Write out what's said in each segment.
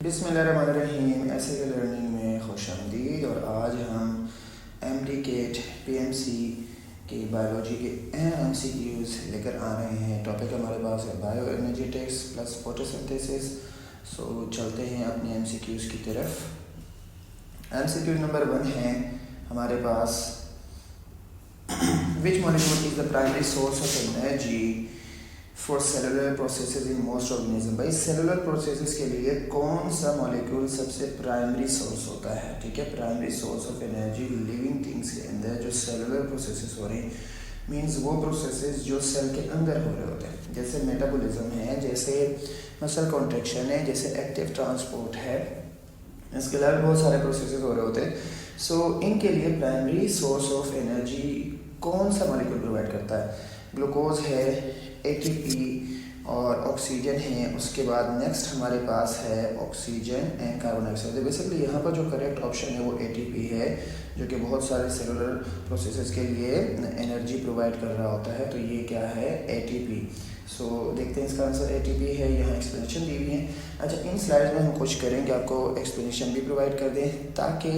बिस्मिल्लाहिर्रहमानिर्रहीम। ऐसे के लर्निंग में खुशामदीद। और आज हम एमडीकेट पीएमसी की बायोलॉजी के अहम एमसीक्यूज लेकर आ रहे हैं। टॉपिक हमारे पास है बायो एनर्जेटिक्स प्लस फोटोसिंथेसिस। सो चलते हैं अपने एमसीक्यूज की तरफ। एमसीक्यू नंबर 1 है हमारे पास, which molecule is the primary source of energy for cellular processes in most organism. भाई सेलुलर प्रोसेसेस के लिए कौन सा मॉलिक्यूल सबसे प्राइमरी सोर्स होता है? ठीक है, primary source of energy living things के अंदर जो सेलुलर प्रोसेसेस हो रहे हैं, मींस वो प्रोसेसेस जो सेल के अंदर हो रहे होते हैं, जैसे मेटाबॉलिज्म है, जैसे मसल कॉन्ट्रैक्शन है, जैसे एक्टिव ट्रांसपोर्ट है, इसके अलावा बहुत सारे प्रोसेसेस हो रहे होते हैं। सो इनके लिए प्राइमरी सोर्स ऑफ एनर्जी कौन सा मॉलिक्यूल प्रोवाइड करता है? ग्लूकोज है, एटीपी और ऑक्सीजन है। उसके बाद नेक्स्ट हमारे पास है oxygen and carbon dioxide. Basically यहाँ पर जो करेक्ट ऑप्शन है वो एटीपी है, जो कि बहुत सारे सेलुलर प्रोसेसेस के लिए एनर्जी प्रोवाइड कर रहा होता है। तो ये क्या है? एटीपी। सो देखते हैं इसका आंसर एटीपी है। यहाँ एक्सप्लेनेशन दी हुई है। अच्छा, इन स्लाइड्स में हम कोशिश करेंगे आपको एक्सप्लेनेशन भी प्रोवाइड कर दें, ताकि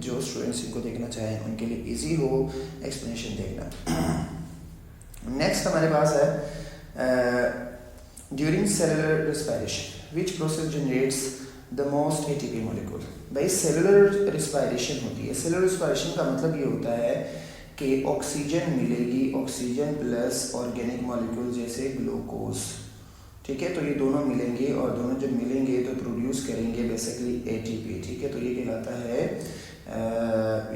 जो स्टूडेंट्स इनको देखना चाहें उनके लिए ईजी हो एक्सप्लेनेशन देखना। नेक्स्ट हमारे पास है during cellular respiration which process generates the most ATP molecule. भाई सेलुलर रेस्पिरेशन होती है। सेलुलर रेस्पिरेशन का मतलब ये होता है कि ऑक्सीजन मिलेगी, ऑक्सीजन प्लस ऑर्गेनिक मॉलिक्यूल जैसे ग्लूकोज। ठीक है, तो ये दोनों मिलेंगे और दोनों जब मिलेंगे तो प्रोड्यूस करेंगे बेसिकली एटीपी। ठीक है, तो ये कहलाता है,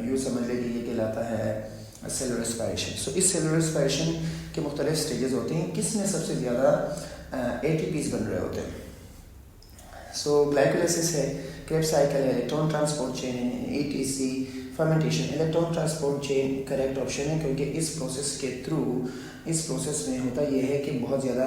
यूँ समझ लें कि ये कहलाता है सेलुलर रेस्पिरेशन। सो इस सेलुलर रेस्पिरेशन के मुख्तलिफ स्टेजेस होते हैं, किसमें सबसे ज़्यादा एटीपीज बन रहे होते हैं? सो ग्लाइकोलाइसिस है, क्रेब्स साइकिल है, इलेक्ट्रॉन ट्रांसपोर्ट चेन है, etc, fermentation. Electron transport chain correct option है, क्योंकि इस प्रोसेस के थ्रू, इस प्रोसेस में होता यह है कि बहुत ज़्यादा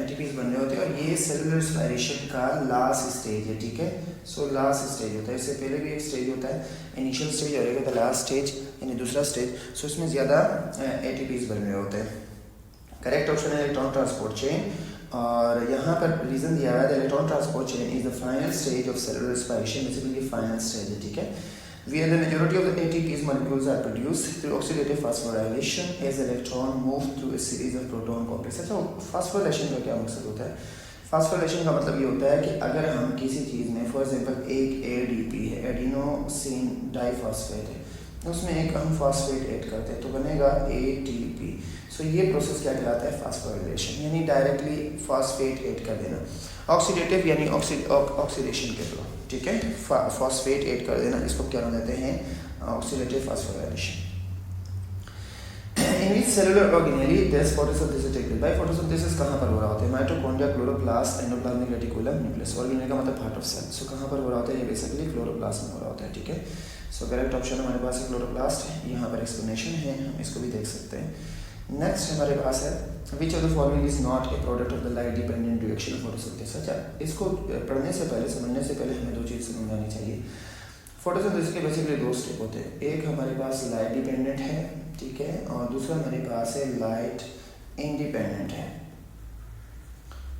एटीपीज बन रहे होते हैं और ये सेलुलर रेस्पिरेशन का लास्ट स्टेज है। ठीक है, सो लास्ट स्टेज होता है। इससे पहले भी एक स्टेज होता है, इनिशियल स्टेज और लास्ट स्टेज यानी दूसरा स्टेज। सो इसमें ज़्यादा एटीपीज बन रहे होते हैं। करेक्ट ऑप्शन है इलेक्ट्रॉन ट्रांसपोर्ट चेन। और यहाँ पर रीज़न दिया हुआ है, electron transport chain is the final stage of cellular respiration. Basically final stage है। ठीक है, where the majority of the ATP's molecules are produced through oxidative phosphorylation as electron move through a series of proton complexes। अच्छा, phosphorylation का क्या मकसद होता है? Phosphorylation का मतलब ये होता है कि अगर हम किसी चीज़ में, फॉर एग्जांपल एक एडीपी है, एडिनोसिन डाइफॉस्फेट है, उसमें एक हम फॉस्फेट ऐड करते हैं तो बनेगा एटीपी। सो ये प्रोसेस क्या कहलाता है? फास्फोराइलेशन, यानी डायरेक्टली फॉस्फेट ऐड कर देना। ऑक्सीडेटिव यानी ऑक्सीडेशन के थ्रू। ठीक है, फॉस्फेट ऐड कर देना, इसको क्या नाम देते हैं? Oxidative phosphorylation. In which cellular organelle there photosynthesis take place. By photosynthesis कहाँ पर हो रहा होता है? Mitochondria, chloroplast, endoplasmic reticulum, nucleus. Organelle का मतलब पार्ट ऑफ सेल। सो कहाँ पर हो रहा होता है? ये बेसिकली क्लोरोप्लास्ट में हो रहा होता है। ठीक है, सो करेक्ट ऑप्शन हमारे पास है क्लोरोप्लास्ट है। यहाँ पर एक्सप्लेनेशन है, हम इसको भी देख सकते हैं। नेक्स्ट हमारे पास है which of the following is not a product of the light dependent reaction of photosynthesis. अच्छा, इसको पढ़ने से पहले, समझने से पहले हमें दो चीज़ समझ आनी चाहिए। फोटोसिंथेसिस के बेसिकली दो स्टेप होते हैं। एक हमारे पास लाइट डिपेंडेंट है, ठीक है, और दूसरा हमारे पास है लाइट इंडिपेंडेंट है।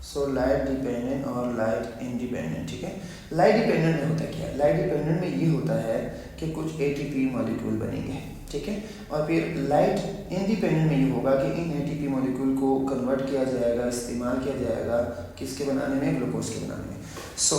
सो लाइट डिपेंडेंट और लाइट इंडिपेंडेंट। ठीक है, लाइट डिपेंडेंट में होता क्या है? लाइट डिपेंडेंट में ये होता है कि कुछ एटीपी मॉलिक्यूल बनेंगे। ठीक है, और फिर लाइट इंडिपेंडेंट में ये होगा कि इन एटीपी मॉलिक्यूल को कन्वर्ट किया जाएगा, इस्तेमाल किया जाएगा किसके बनाने में? ग्लूकोज के बनाने में। सो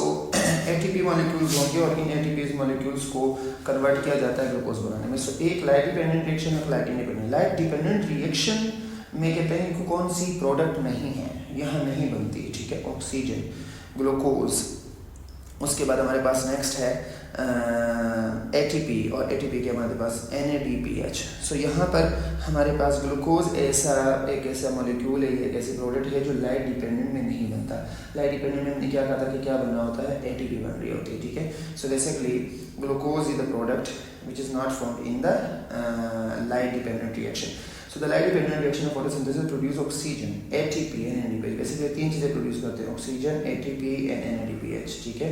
एटीपी मॉलिक्यूल्स होंगे और इन एटीपी मॉलिक्यूल्स को कन्वर्ट किया जाता है ग्लूकोज बनाने में। सो एक लाइट डिपेंडेंट रिएक्शन और light independent. Light dependent reaction में कहते हैं कि कौन सी प्रोडक्ट नहीं है, यहाँ नहीं बनती। ठीक है, ऑक्सीजन, ग्लूकोज। उसके बाद हमारे पास नेक्स्ट है एटीपी, और एटीपी के हमारे पास NADPH। सो यहाँ पर हमारे पास ग्लूकोज एक ऐसा मॉलिक्यूल है, एक ऐसी प्रोडक्ट है जो लाइट डिपेंडेंट में नहीं बनता। लाइट डिपेंडेंट में हमने क्या कहा था कि क्या बनना होता है? एटीपी बन रही होती है। ठीक है, so basically glucose is the product which is not found in the light dependent reaction. So the light dependent reaction of photosynthesis produce oxygen, ATP and NADPH। Basically तीन चीज़ें प्रोड्यूस करते हैं, ऑक्सीजन, ATP and NADPH। ठीक है,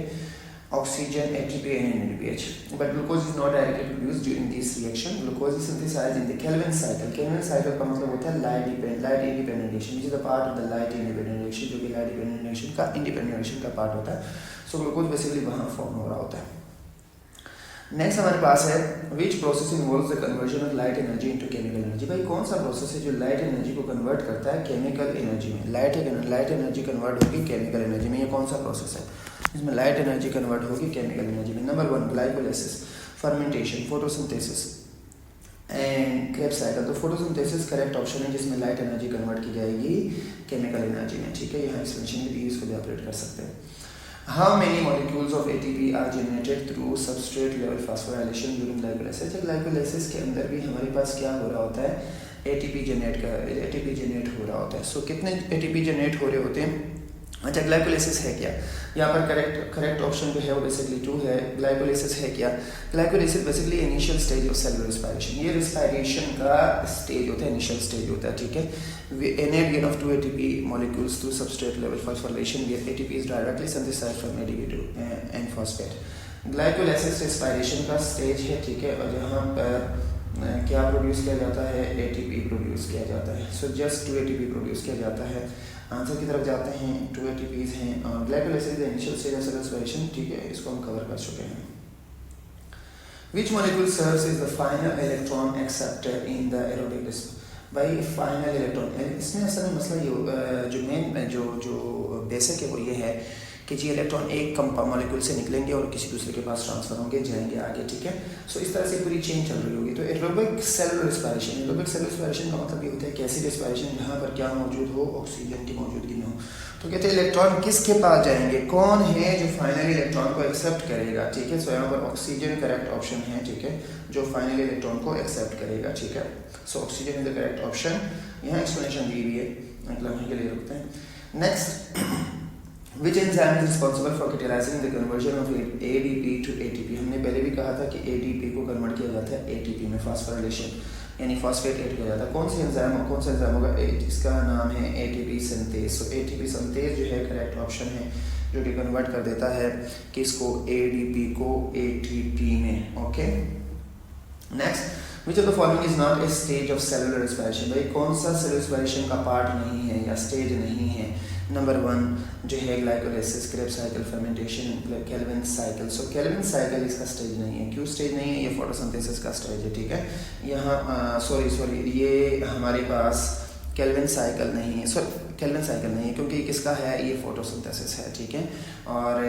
oxygen, ATP and NADPH. But glucose is not directly produced during this reaction. Glucose is synthesized in the Calvin cycle. Calvin cycle का मतलब होता है light independent reaction, which is a part of the light independent reaction, जो कि light independent reaction का independent reaction का part होता है. So glucose basically वहाँ form हो रहा होता है. नेक्स्ट हमारे पास है which process involves the conversion of light energy into chemical energy. भाई कौन सा प्रोसेस है जो लाइट एनर्जी को कन्वर्ट करता है केमिकल एनर्जी में. लाइट एनर्जी कन्वर्ट होगी केमिकल एनर्जी में. ये कौन सा प्रोसेस है इसमें लाइट एनर्जी कन्वर्ट होगी केमिकल एनर्जी में. Number 1 glycolysis, fermentation, photosynthesis and Krebs cycle. तो फोटोसिंथेसिस करेक्ट ऑप्शन है जिसमें लाइट एनर्जी कन्वर्ट की जाएगी केमिकल एनर्जी में. ठीक है, यहाँ एक्सप्लेनेशन भी इसको भी ऑपरेट कर सकते हैं. How many molecules of ATP are generated through substrate level phosphorylation during glycolysis? Glycolysis के अंदर भी हमारे पास क्या हो रहा होता है, ATP जनरेट हो रहा होता है. सो कितने ATP जनरेट हो रहे होते हैं. अच्छा, ग्लाइकोलाइसिस है क्या, यहाँ पर करेक्ट ऑप्शन जो है वो बेसिकली 2 है. ग्लाइकोलाइसिस है क्या, glycolysis basically initial stage of cellular respiration. ये रेस्पिरेशन का स्टेज होता है, इनिशियल स्टेज होता है. ठीक है, innate gain of 2 ATP molecules through substrate level phosphorylation where ATP is directly synthesized from ADP to and phosphate. Glycolysis respiration का stage है. ठीक है, और यहाँ पर क्या प्रोड्यूस किया जाता है, ATP प्रोड्यूस किया जाता है. सो जस्ट 2 ATP प्रोड्यूस किया जाता है. आंसर की तरफ जाते हैं. 2 ATPs हैं. Glycolysis initial stage of respiration. ठीक है, इसको हम कवर कर चुके हैं. Which molecule serves as the final electron acceptor in the aerobic response? भाई फाइनल इलेक्ट्रॉन, इसमें असल में मसला ये जो मेन जो बेसिक है वो ये है कि जी इलेक्ट्रॉन एक कंपाउंड मॉलिक्यूल से निकलेंगे और किसी दूसरे के पास ट्रांसफर होंगे, जाएंगे आगे. ठीक है, सो इस तरह से पूरी चेन चल रही होगी. तो एरोबिक सेलुलर रेस्पिरेशन का मतलब ये होता है कि ऐसी रेस्पिरेशन जहाँ पर क्या मौजूद हो, ऑक्सीजन की मौजूदगी में हो. तो कहते हैं इलेक्ट्रॉन किसके पास जाएंगे, कौन है जो फाइनली इलेक्ट्रॉन को एक्सेप्ट करेगा. ठीक है, सो यहाँ पर ऑक्सीजन करेक्ट ऑप्शन है. ठीक है, जो फाइनली इलेक्ट्रॉन को एक्सेप्ट करेगा. ठीक है, so oxygen is the correct option. यहाँ एक्सप्लेनेशन दी हुई है, मतलब के लिए रुकते हैं. Next, which enzyme is responsible for catalyzing the conversion of ADP to ATP. हमने पहले भी कहा था कि ADP को कन्वर्ट किया जाता है ATP में, फास्फोराइलेशन यानी फॉस्फेट ऐड किया जाता है. कौन सा एंजाइम होगा, इसका नाम है ATP सिंथेज. सो ATP सिंथेज जो है करेक्ट ऑप्शन है, जो कि कन्वर्ट कर देता है किसको, ADP को ATP में. Okay, next, which of the following is not a stage of cellular respiration. भाई कौन सा सेलुलर रेस्पिरेशन का पार्ट नहीं है या स्टेज नहीं है. नंबर 1 जो है glycolysis, Krebs cycle, fermentation, Calvin cycle. So Calvin cycle इसका स्टेज नहीं है. क्यों स्टेज नहीं है, ये फोटोसिंथेसिस का स्टेज है. ठीक है, यहाँ सॉरी ये हमारे पास कैल्विन साइकिल नहीं है, क्योंकि किसका है, ये फोटोसिंथेसिस है. ठीक है, और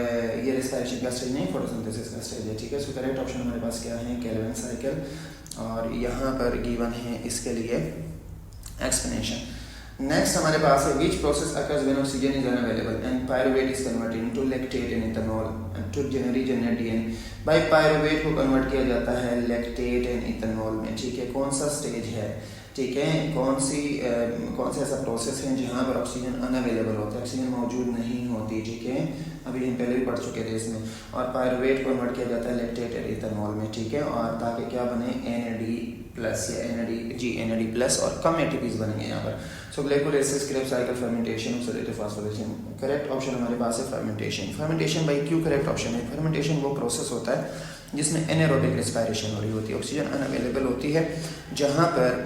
ये रेस्पिरेशन का स्टेज नहीं, फोटोसिंथेसिस का स्टेज है. ठीक है, सो करेक्ट ऑप्शन हमारे पास क्या है, कैल्विन साइकिल. और यहाँ पर गिवन है इसके लिए एक्सप्लेनेशन. नेक्स्ट हमारे पास है which process occurs when oxygen is unavailable and pyruvate is converted into lactate and ethanol to generate DNA. By pyruvate को कन्वर्ट किया जाता है लैक्टेट एंड इथेनॉल में. ठीक है, कौन सा स्टेज है, ठीक है, कौन सा ऐसा प्रोसेस है जहाँ पर ऑक्सीजन अनअवेलेबल होता है, ऑक्सीजन मौजूद नहीं होती. ठीक है, अभी हम पहले भी पढ़ चुके थे इसमें. और पायरुवेट को कन्वर्ट किया जाता है लैक्टेट और इथेनॉल में. ठीक है, और ताकि क्या बने, NAD+ या NAD+ और कम ATPs बनेंगे यहाँ पर. So glycolysis, Krebs cycle, fermentation, oxidative phosphorylation. Correct option हमारे पास है फर्मेंटेशन. भाई क्यों करेक्ट ऑप्शन है, फर्मेंटेशन वो प्रोसेस होता है जिसमें एनारोबिक रेस्पिरेशन हो रही होती है, ऑक्सीजन अनअवेलेबल होती है, जहाँ पर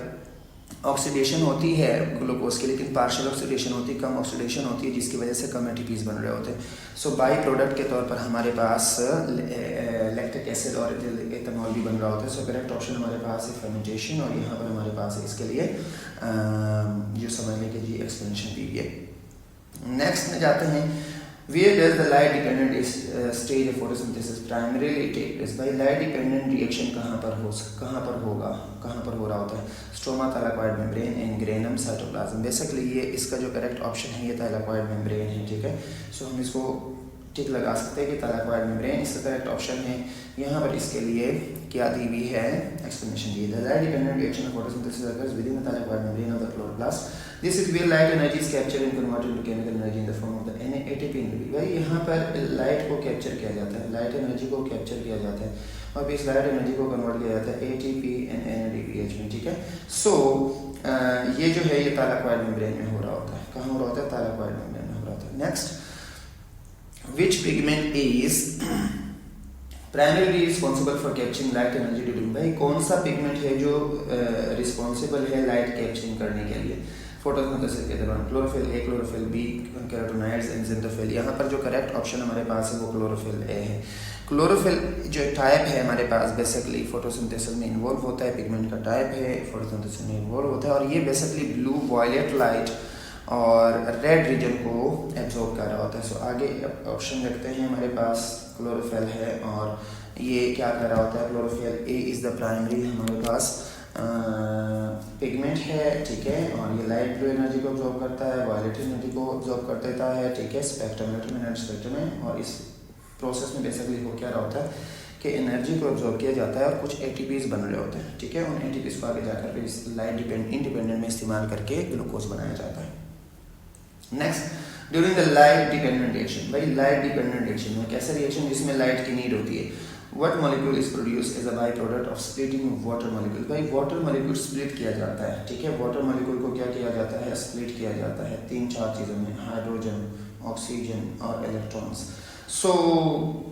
ऑक्सीडेशन होती है ग्लूकोज की, लेकिन पार्शियल ऑक्सीडेशन होती है, कम ऑक्सीडेशन होती है, जिसकी वजह से कम ATPs बन रहे होते हैं. सो बाई प्रोडक्ट के तौर पर हमारे पास लैक्टिक एसिड और इथेनॉल भी बन रहा होता है. सो करेक्ट ऑप्शन हमारे पास है फर्मेंटेशन. और यहाँ पर हमारे पास है इसके लिए जो समझने के लिए एक्सप्लेनेशन दी है. नेक्स्ट में जाते हैं, where does the light dependent stage of photosynthesis primarily take place. भाई लाइट डिपेंडेंट रिएक्शन कहाँ पर हो रहा होता है, stroma, thylakoid membrane and granum, cytoplasm. Basically ये इसका जो करेक्ट ऑप्शन है ये थाइलाकॉइड मेम्ब्रेन है. ठीक है, सो हम इसको टिक लगा सकते हैं कि थाइलाकॉइड मेम्ब्रेन इसका करेक्ट ऑप्शन है. यहाँ पर इसके लिए क्या दी हुई है, एक्सप्लेनेशन दी है. Light dependent reaction of photosynthesis occurs within the thylakoid membrane of the chloroplast. This is where light energy is captured and converted into chemical energy in the form of the ATP. भाई यहाँ पर light को capture किया जाता है, light energy को capture किया जाता है और फिर इस लाइट एनर्जी को कन्वर्ट किया जाता है ATP and NADPH में. ठीक है, सो ये जो है ये थाइलाकॉइड मेम्ब्रेन में हो रहा होता है. कहाँ हो रहा होता है, थाइलाकॉइड मेम्ब्रेन में हो रहा होता है. Next, which pigment is primary responsible for capturing light energy during, भाई कौन सा पिगमेंट है जो रिस्पॉन्सिबल है लाइट कैप्चरिंग करने के लिए फोटोसिंथेसिस के दौरान? Chlorophyll A, chlorophyll B, carotenoids and xanthophyll. यहाँ पर जो करेक्ट ऑप्शन हमारे पास है वो क्लोरोफिल ए है। क्लोरोफिल जो टाइप है हमारे पास बेसिकली फोटोसिंथेसिस में इन्वॉल्व होता है, पिगमेंट का टाइप है, फोटोसिंथेसिस में इन्वॉल्व होता है, और ये बेसिकली ब्लू वायलेट लाइट और रेड रीजन को एब्जॉर्ब कर रहा होता है। सो आगे ऑप्शन रखते हैं हमारे पास क्लोरोफिल है, और ये क्या कर रहा होता है? Chlorophyll A is the primary हमारे पास पिगमेंट है, ठीक है, और ये लाइट ब्लू एनर्जी को ऑब्जॉर्ब करता है, वायलेट एनर्जी को ऑब्जॉर्ब कर देता है, ठीक है, स्पेक्ट्रम इलेक्ट्रोमैग्नेटिक स्पेक्ट्रम में। और इस प्रोसेस में बेसिकली हो क्या रहा होता है कि एनर्जी को ऑब्जॉर्ब किया जाता है और कुछ एटीपीज बन रहे होते हैं, ठीक है, उन एटीपीज को आगे जाकर फिर इस लाइट इंडिपेंडेंट में इस्तेमाल करके ग्लूकोज बनाया जाता है। Next, during the light dependent reaction, भाई लाइट डिपेंडेंट रिएक्शन में कैसा रिएक्शन जिसमें लाइट की नीड होती है? What molecule is produced as a byproduct of splitting of water molecule? भाई वाटर मॉलिक्यूल स्प्लिट किया जाता है, ठीक है, वाटर मॉलिक्यूल को क्या किया जाता है? स्प्लिट किया जाता है 3-4 चीज़ों में, हाइड्रोजन, ऑक्सीजन और इलेक्ट्रॉन्स। सो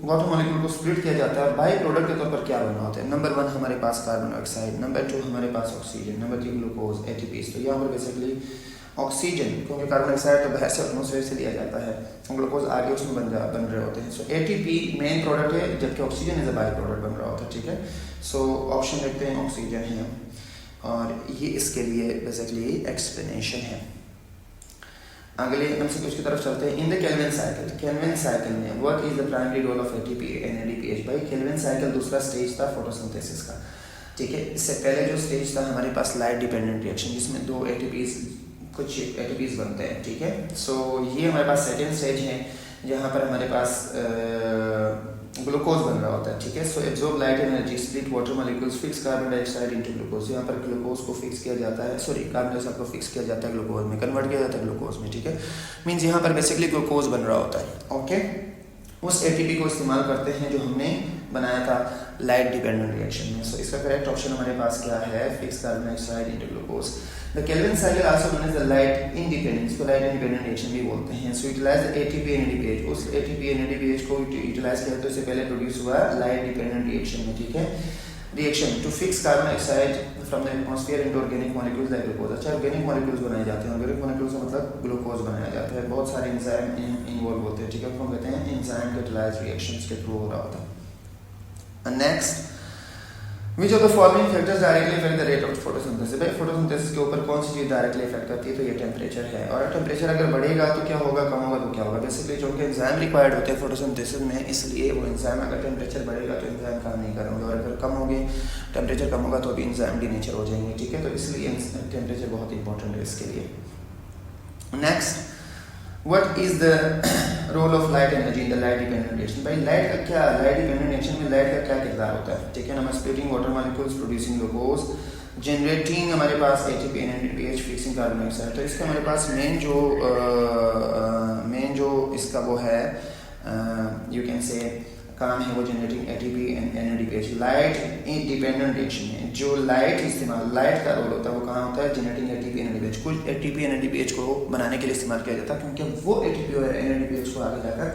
वाटर मॉलिक्यूल को स्प्लिट किया जाता है, बाई प्रोडक्ट के तौर पर क्या बना होता है? नंबर 1 हमारे पास कार्बन डाइऑक्साइड, नंबर 2 हमारे पास ऑक्सीजन, नंबर 3 ग्लूकोज, एटीपीज। तो यहाँ पर बेसिकली ऑक्सीजन, क्योंकि कार्बन डाइऑक्साइड तो बाहर से एटमॉस्फेयर से लिया जाता है, ग्लूकोज आगे उसमें बन रहे होते हैं। सो एटीपी मेन प्रोडक्ट है, जबकि oxygen is a by product बन रहा होता है, ठीक है। सो ऑप्शन देखते हैं ऑक्सीजन है, और ये इसके लिए बेसिकली एक्सप्लेनेशन है। अगले एमसीक्यू की तरफ चलते हैं। इन द केल्विन साइकिल में what is the primary role of ATP and NADPH? भाई केल्विन साइकिल दूसरा स्टेज था फोटोसिंथेसिस का, ठीक है। इससे पहले जो स्टेज था हमारे पास लाइट डिपेंडेंट रिएक्शन, जिसमें 2 एटीपीज कुछ एटीपीज बनते हैं, ठीक है। सो ये हमारे पास सेकेंड स्टेज है, जहाँ पर हमारे पास ग्लूकोज बन रहा होता है, ठीक है। सो absorb light energy, split water molecules, fix carbon dioxide into glucose. यहाँ पर ग्लूकोज को फिक्स किया जाता है, सॉरी कार्बन डाइऑक्साइड को फिक्स किया जाता है ग्लूकोज में, कन्वर्ट किया जाता है ग्लूकोज में, ठीक है। मीन्स यहाँ पर बेसिकली ग्लूकोज बन रहा होता है, ओके। उस एटीपी को इस्तेमाल करते हैं जो हमने बनाया था लाइट डिपेंडेंट रिएक्शन में। सो इसका करेक्ट ऑप्शन हमारे पास क्या है? Fix carbon dioxide into glucose. The Calvin cycle also known as the light independent, इसको लाइट इंडिपेंडेंट रिएक्शन भी बोलते हैं। So utilise the ATP and ADPH, उस एटीपी एंड एडीपीएच को यूटिलाइज किया तो इससे पहले प्रोड्यूस हुआ लाइट डिपेंडेंट रिएक्शन में, ठीक है। Reaction to fix carbon dioxide from the atmosphere into organic molecules like glucose. अच्छा, ऑर्गेनिक मॉलिक्यूल्स बनाए जाते हैं, ऑर्गेनिक मॉलिक्यूल्स का मतलब ग्लूकोज बनाया जाता है, बहुत सारे एंजाइम इन्वॉल्व होते हैं, ठीक है, उसको कहते हैं एंजाइम कैटालाइज्ड रिएक्शंस के थ्रू हो रहा होता है। Next, Which of the following factors directly affect the rate of photosynthesis? भाई फोटोसिंथेसिस के ऊपर कौन सी चीज़ डायरेक्टली इफेक्ट करती है? तो ये टेम्परेचर है, और टेम्परेचर अगर बढ़ेगा तो क्या होगा, कम होगा तो क्या होगा? बेसिकली जो कि एंजाइम रिक्वायर्ड होते हैं फोटोसिंथेसिस में, इसलिए वो एंजाइम अगर टेम्परेचर बढ़ेगा तो एंजाइम काम नहीं करेंगे, और अगर कम होगी टेम्परेचर कम होगा तो भी एंजाइम डीनेचर हो जाएंगे, ठीक है। तो इसलिए टेम्परेचर बहुत इंपॉर्टेंट है इसके लिए। Next, What is the role of light energy in the light dependent reaction? भाई लाइट का क्या, लाइट डिपेंडेंट रिएक्शन में लाइट का क्या किरदार होता है, ठीक है। Number splitting water molecules, producing glucose, generating हमारे पास ATP and NADPH, fixing carbon dioxide. तो इसका हमारे पास मेन जो इसका वो है यू कैन से काम है वो generating ATP and NADPH. Light dependent reaction में जो लाइट इस्तेमाल, लाइट का रोल होता है वो कहाँ होता है? Generating ATP NADPH. कुछ एटीपी एनएडीपीएच को बनाने के लिए इस्तेमाल किया जाता है, क्योंकि वो एटीपी और एनएडीपीएच को आगे जाकर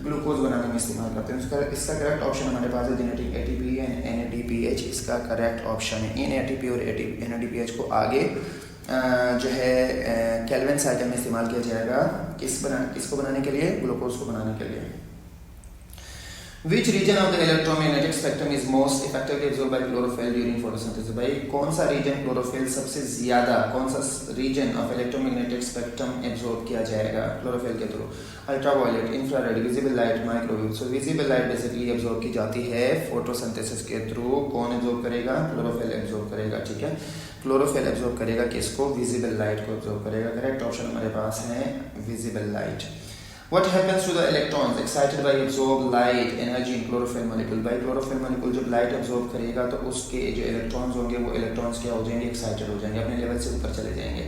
ग्लूकोज बनाने में इस्तेमाल करते हैं। इसका करेक्ट ऑप्शन हमारे पास है जनरेटिंग एटीपी एंड एनएडीपीएच, इसका करेक्ट ऑप्शन है। इन एटीपी और एनएडीपीएच को आगे जो है केल्विन साइकिल में इस्तेमाल किया जाएगा, किसको बनाने के लिए? ग्लूकोज को बनाने के लिए। Which region of the electromagnetic spectrum is most effectively absorbed by chlorophyll during photosynthesis? भाई कौन सा रीजन क्लोरोफिल सबसे ज्यादा, कौन सा region of electromagnetic spectrum absorb किया जाएगा क्लोरोफिल के through? Ultraviolet, infrared, visible light, microwave. So visible light basically absorb की जाती है फोटोसिंथेसिस के थ्रू। कौन एब्जॉर्ब करेगा? क्लोरोफिल एब्जॉर्ब करेगा, ठीक है। क्लोरोफिल एब्जॉर्ब करेगा किसको? विजिबल लाइट को एब्जॉर्ब करेगा। करेक्ट ऑप्शन हमारे पास है visible light. What happens to the electrons excited by absorbed light energy in chlorophyll molecule? भाई क्लोरोफिल मॉलिक्यूल जब लाइट एब्जॉर्ब करेगा तो उसके जो इलेक्ट्रॉन्स होंगे वो इलेक्ट्रॉन्स क्या हो जाएंगे? एक्साइटेड हो जाएंगे, अपने लेवल से ऊपर चले जाएंगे।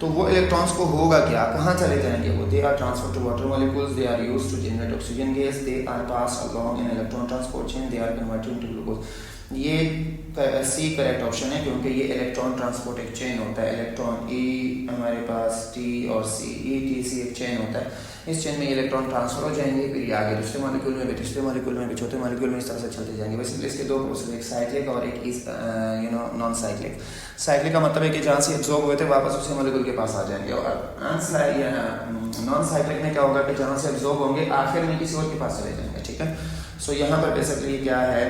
तो वो इलेक्ट्रॉन्स को होगा क्या, कहाँ चले जाएंगे वो? They are transferred to water molecules, they are used to generate oxygen gas, they are pass along in electron transport chain, they are converted into glucose. ये सी करेक्ट ऑप्शन है, क्योंकि ये इलेक्ट्रॉन ट्रांसपोर्ट एक chain होता है। Electron ई हमारे पास T और सी, E T C एक चेन होता है। इस चेन में इलेक्ट्रॉन ट्रांसफर हो जाएंगे, फिर ये आगे दूसरे मॉलिक्यूल में भी, तीसरे मॉलिक्यूल में भी, चौथे मॉलिक्यूल में, इस तरह से चलते जाएंगे। बेसिकली इसके दो प्रोसेस, एक साइक्लिक और एक नॉन साइक्लिक। साइक्लिक का मतलब है कि जहाँ से एब्जॉर्ब हुए थे वापस उसी मॉलिक्यूल के पास आ जाएंगे, और नॉन साइक्लिक में क्या होगा कि जहाँ से एब्जॉर्ब होंगे आखिर में किसी और के पास चले जाएंगे। ठीक है, सो यहाँ पर बेसिकली क्या है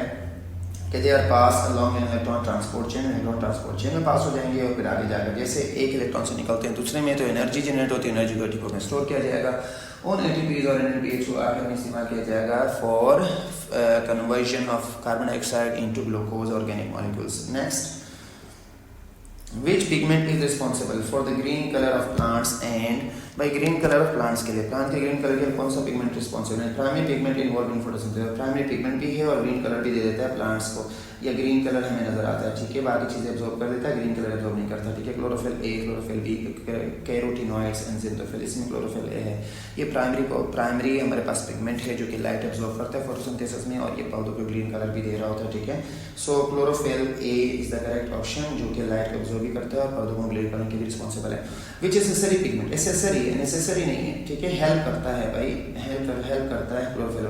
कि they are pass along an electron transport chain, electron transport chain में पास हो जाएंगे, और फिर आगे जाकर जैसे एक इलेक्ट्रॉन से निकलते हैं दूसरे में, तो एनर्जी जनरेट होती है, एनर्जी को एटीपी में स्टोर किया जाएगा, उन एटीपीज और एनएडीएच को आखिर में इस्तेमाल किया जाएगा for conversion of carbon dioxide into glucose organic molecules. Next, which pigment is responsible for the green color of plants? And by green color of plants के लिए, प्लांट के ग्रीन कलर के लिए कौन सा पिगमेंट रिस्पॉन्सिबल है? Primary pigment involve in photosynthesis, primary pigment भी है और ग्रीन कलर भी दे देता है प्लांट्स को, या ग्रीन कलर हमें नजर आता है। ठीक है, बाकी चीजें एब्जॉर्ब कर देता है, ग्रीन कलर एब्जॉर्ब नहीं करता। ठीक है, chlorophyll A, chlorophyll B, carotenoids and xanthophyll, इसमें क्लोरोफिल ए है। ये प्राइमरी हमारे पास पिगमेंट है जो कि लाइट एब्जॉर्ब करता है फोटोसिंथेसिस में, और ये पौधों को ग्रीन कलर भी दे रहा होता है। ठीक है, so chlorophyll A is the correct option, जो कि लाइट को एब्जॉर्ब भी करता है और पौधों को ग्रीन करने के लिए रिस्पॉन्सिबल है। विच एसेसरी पिगमेंट, एसेसरी है, नेसेसरी नहीं है। ठीक है, हेल्प करता है भाई, हेल्प करता है chlorophyll,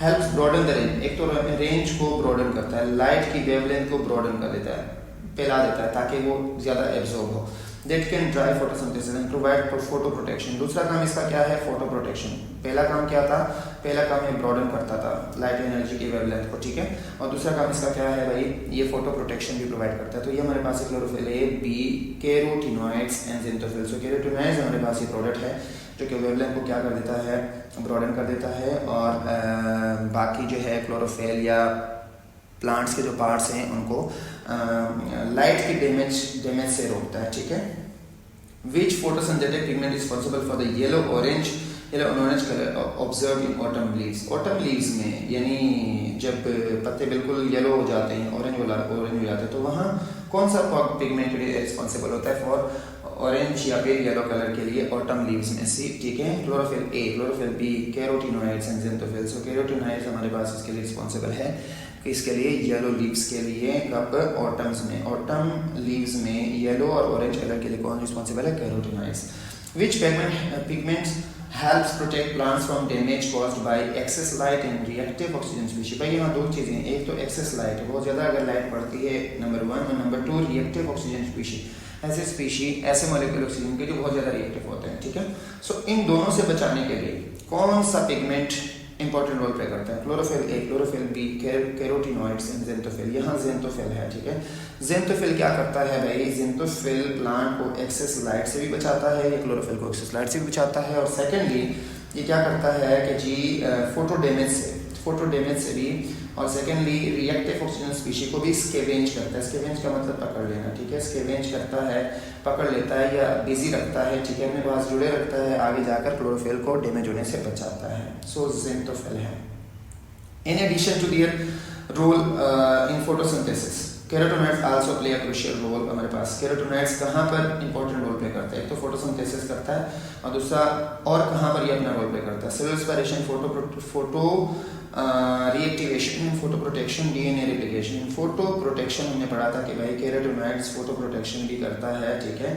helps broaden the range, एक तो रेंज को ब्रॉडन करता है, लाइट की वेवलेंथ को ब्रॉडन कर देता है, फैला देता है ताकि वो ज़्यादा एब्जॉर्ब हो। That can drive photosynthesis and provide photo protection. दूसरा काम इसका क्या है? Photo protection. पहला काम क्या था? पहला काम ये ब्रॉडन करता था लाइट एनर्जी की वेवलेंथ को। ठीक है, और दूसरा काम इसका क्या है भाई? ये फोटो प्रोटेक्शन भी प्रोवाइड करता है। तो ये हमारे पास है chlorophyll A, B, carotenoids and xanthophyll. So carotenoids हमारे पास ये प्रोडक्ट है जो कि वेवलेंथ को क्या कर देता है? ब्रॉडन कर देता है, और बाकी जो है क्लोरोफिल या प्लांट्स के जो पार्ट्स हैं उनको लाइट की डैमेज से रोकता है। ठीक है, which photosynthetic pigment responsible for the yellow orange colour observe in autumn leaves. Autumn leaves में यानी जब पत्ते बिल्कुल येलो हो जाते हैं, ऑरेंज हो जाते हैं, तो वहाँ कौन सा पिगमेंट रिस्पॉन्सिबल होता है फॉर ऑरेंज या फिर येलो कलर के लिए? ऑटम लीव्स में सी। ठीक है, chlorophyll A, chlorophyll B, carotenoids and xanthophyll. So carotenoids हमारे पास इसके लिए रिस्पॉन्सिबल है, इसके लिए येलो लीव्स के लिए। कब? ऑटम्स में। ऑटम लीव्स में येलो और ऑरेंज कलर के लिए कौन रिस्पॉन्सिबल है? Carotenoids. Which pigments helps protect plants from damage caused by excess light and reactive oxygen species। भाई यहाँ दो चीज़ें हैं, एक तो excess light, बहुत ज़्यादा अगर लाइट पड़ती है, नंबर 1, और नंबर 2 reactive oxygen species, ऐसे स्पीशीज, ऐसे मॉलिक्यूल ऑक्सीजन के जो बहुत ज़्यादा रिएक्टिव होते हैं। ठीक है, सो इन दोनों से बचाने के लिए कौन सा पिगमेंट इंपॉर्टेंट रोल प्ले करता है? Chlorophyll A, chlorophyll B, carotenoids and xanthophyll. यहाँ ज़ेनथोफिल है। ठीक है, ज़ेनथोफिल क्या करता है भाई? ज़ेनथोफिल प्लांट को एक्सेस लाइट से भी बचाता है, ये क्लोरोफिल को एक्सेस लाइट से भी बचाता है, और सेकेंडली ये क्या करता है कि जी फोटो डैमेज से भी, और सेकेंडली रिएक्टिव ऑक्सीजन स्पीशी को भी स्केवेंज करता है। स्केवेंज का मतलब पकड़ लेना। ठीक है, स्केवेंज करता है, पकड़ लेता है या बिजी रखता है। ठीक है, अपने पास जुड़े रखता है, आगे जाकर क्लोरोफिल को डैमेज होने से बचाता है। सो ज़ेनथोफिल है। In addition to their role in photosynthesis, carotenoids also play a crucial role. हमारे पास कैरोटीनॉइड्स कहाँ पर इंपॉर्टेंट रोल प्ले करता है? एक तो फोटोसिंथेसिस करता है, और दूसरा और कहाँ पर ये अपना रोल प्ले करता है? Cellular respiration, photo reactivation, photo protection, DNA replication. Photo protection हमने पढ़ा था कि भाई कैरोटीनॉइड्स फोटो प्रोटेक्शन भी करता है। ठीक है,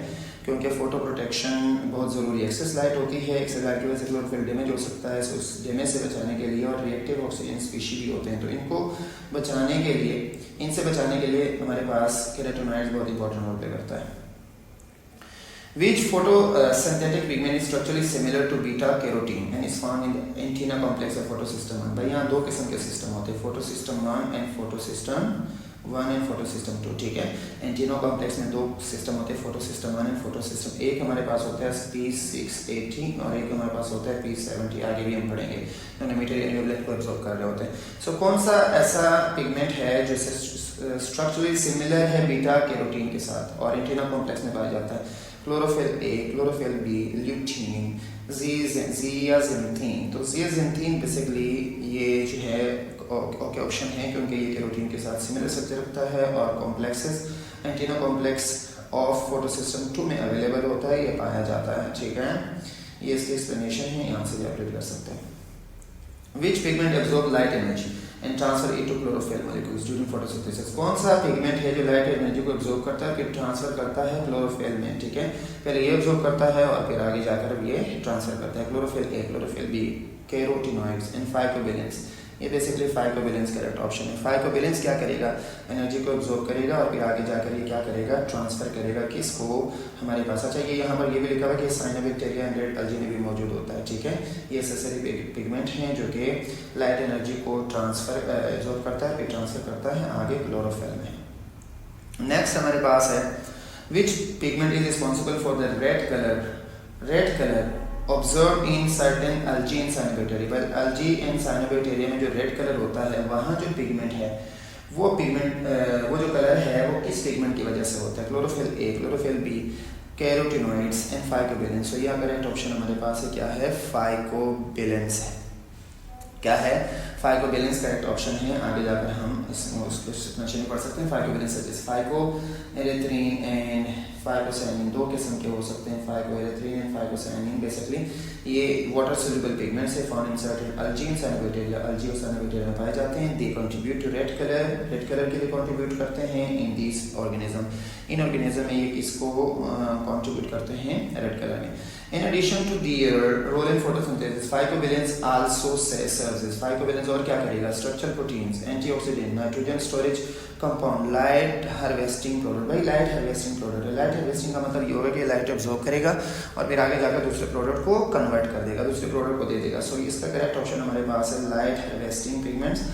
क्योंकि फोटो प्रोटेक्शन बहुत ज़रूरी है। एक्सेस लाइट होती है, एक्सेस लाइट की वजह से क्लोरोफिल डैमेज हो सकता है, उस डैमेज से बचाने के लिए, और रिएक्टिव ऑक्सीजन स्पीशी भी होते हैं, तो इनको बचाने के लिए, इनसे बचाने के लिए हमारे पास कैरोटीनॉइड्स बहुत इंपॉर्टेंट रोल प्ले करता है। Which photosynthetic pigment is structurally similar to beta carotene and is found in the antenna complex of photosystem 1? भाई यहाँ दो किस्म के सिस्टम होते हैं, photosystem 1 and photosystem 2। ठीक है, एंटीनो कॉम्प्लेक्स में दो सिस्टम होते हैं, फोटोसिस्टम 1 एंड फोटोसिस्टम। एक हमारे पास होता है P680 और एक हमारे पास होता है P70। आगे भी हम पढ़ेंगे, दोनों मटेरियल वेवलेंथ को एब्जॉर्ब कर रहे होते हैं। सो कौन सा ऐसा पिगमेंट है जो स्ट्रक्चरली सिमिलर है बीटा कैरोटीन के साथ और एंटीनो कॉम्प्लेक्स में पाया जाता है? Chlorophyll A, chlorophyll B, lutein, ज़ियाज़िनथीन। तो ज़ियाज़िनथीन बेसिकली ये जो है ओके ऑप्शन है, क्योंकि ये कैरोटीन के साथ सिमिलर स्ट्रक्चर रखता है और कॉम्प्लेक्सेस एंटीनो कॉम्प्लेक्स ऑफ फोटोसिस्टम 2 में अवेलेबल होता है, ये पाया जाता है। ठीक है, ये इसकी एक्सप्लेनेशन है, यहाँ से भी आप रीड कर सकते हैं। Which pigment absorb light energy and transfer it to chlorophyll molecules during photosynthesis. कौन सा पिगमेंट है जो लाइट एनर्जी को एब्जॉर्ब करता है फिर ट्रांसफर करता है क्लोरोफिल में, ठीक है। पहले ये एब्जॉर्ब करता है और फिर आगे जाकर ये ट्रांसफर करता है। Chlorophyll A, chlorophyll B, carotenoids and phycobilins. ये बेसिकली फाइकोबिलेंस करेक्ट ऑप्शन है। फाइकोबिलेंस क्या करेगा, एनर्जी को एब्जॉर्ब करेगा और फिर आगे जाकर ये क्या करेगा, ट्रांसफर करेगा किसको, हमारे पास। अच्छा ये यहाँ पर ये भी लिखा हुआ है कि साइनोबैक्टीरिया एंड रेड अल्गी में भी मौजूद होता है, ठीक है। ये एसेसरी पिगमेंट हैं जो कि लाइट एनर्जी को ट्रांसफर एब्जॉर्ब करता है फिर ट्रांसफर करता है आगे क्लोरोफिल में। नेक्स्ट हमारे पास है which pigment is responsible for the red colour observe in certain algae in cyanobacteria. पर अल्गी एंड साइनोबैक्टीरिया में जो रेड कलर होता है वहाँ जो पिगमेंट है वो जो कलर है वो किस पिगमेंट की वजह से होता है। Chlorophyll A, chlorophyll B, carotenoids and phycobilins. तो यहाँ करेक्ट ऑप्शन हमारे पास है क्या है, फाइकोबिलेंस है। क्या है, फाइकोबिलेंस करेक्ट ऑप्शन है। आगे जाकर हम उसको पढ़ सकते हैं। फाइकोबिलेंस फाइकोएरिथ्रिन एंड फाइकोसाइनिन, दो किस्म के हो सकते हैं, फाइकोएरिथ्रिन एंड फाइकोसाइनिन। बेसिकली ये वाटर सोल्यूबल पिगमेंट्स है, found in certain algae and cyanobacteria, algae और साइनोबैक्टीरिया में पाए जाते हैं। They contribute to red colour के लिए कंट्रीब्यूट करते हैं इन दिस ऑर्गेनिज्म। इन ऑर्गेनिज्म में ये किसको कंट्रीब्यूट करते हैं, रेड कलर में। In addition to their role in photosynthesis, phycobilins also serves as phycobilins और क्या करेगा, structural proteins, antioxidant, nitrogen storage compound, light harvesting product. भाई लाइट हार्वेस्टिंग प्रोडक्ट है। लाइट हार्वेस्टिंग का मतलब ये होगा कि लाइट एब्जॉर्ब करेगा और फिर आगे जाकर दूसरे प्रोडक्ट को कन्वर्ट कर देगा, दूसरे प्रोडक्ट को दे देगा। सो इसका करेक्ट ऑप्शन हमारे पास है light harvesting pigments.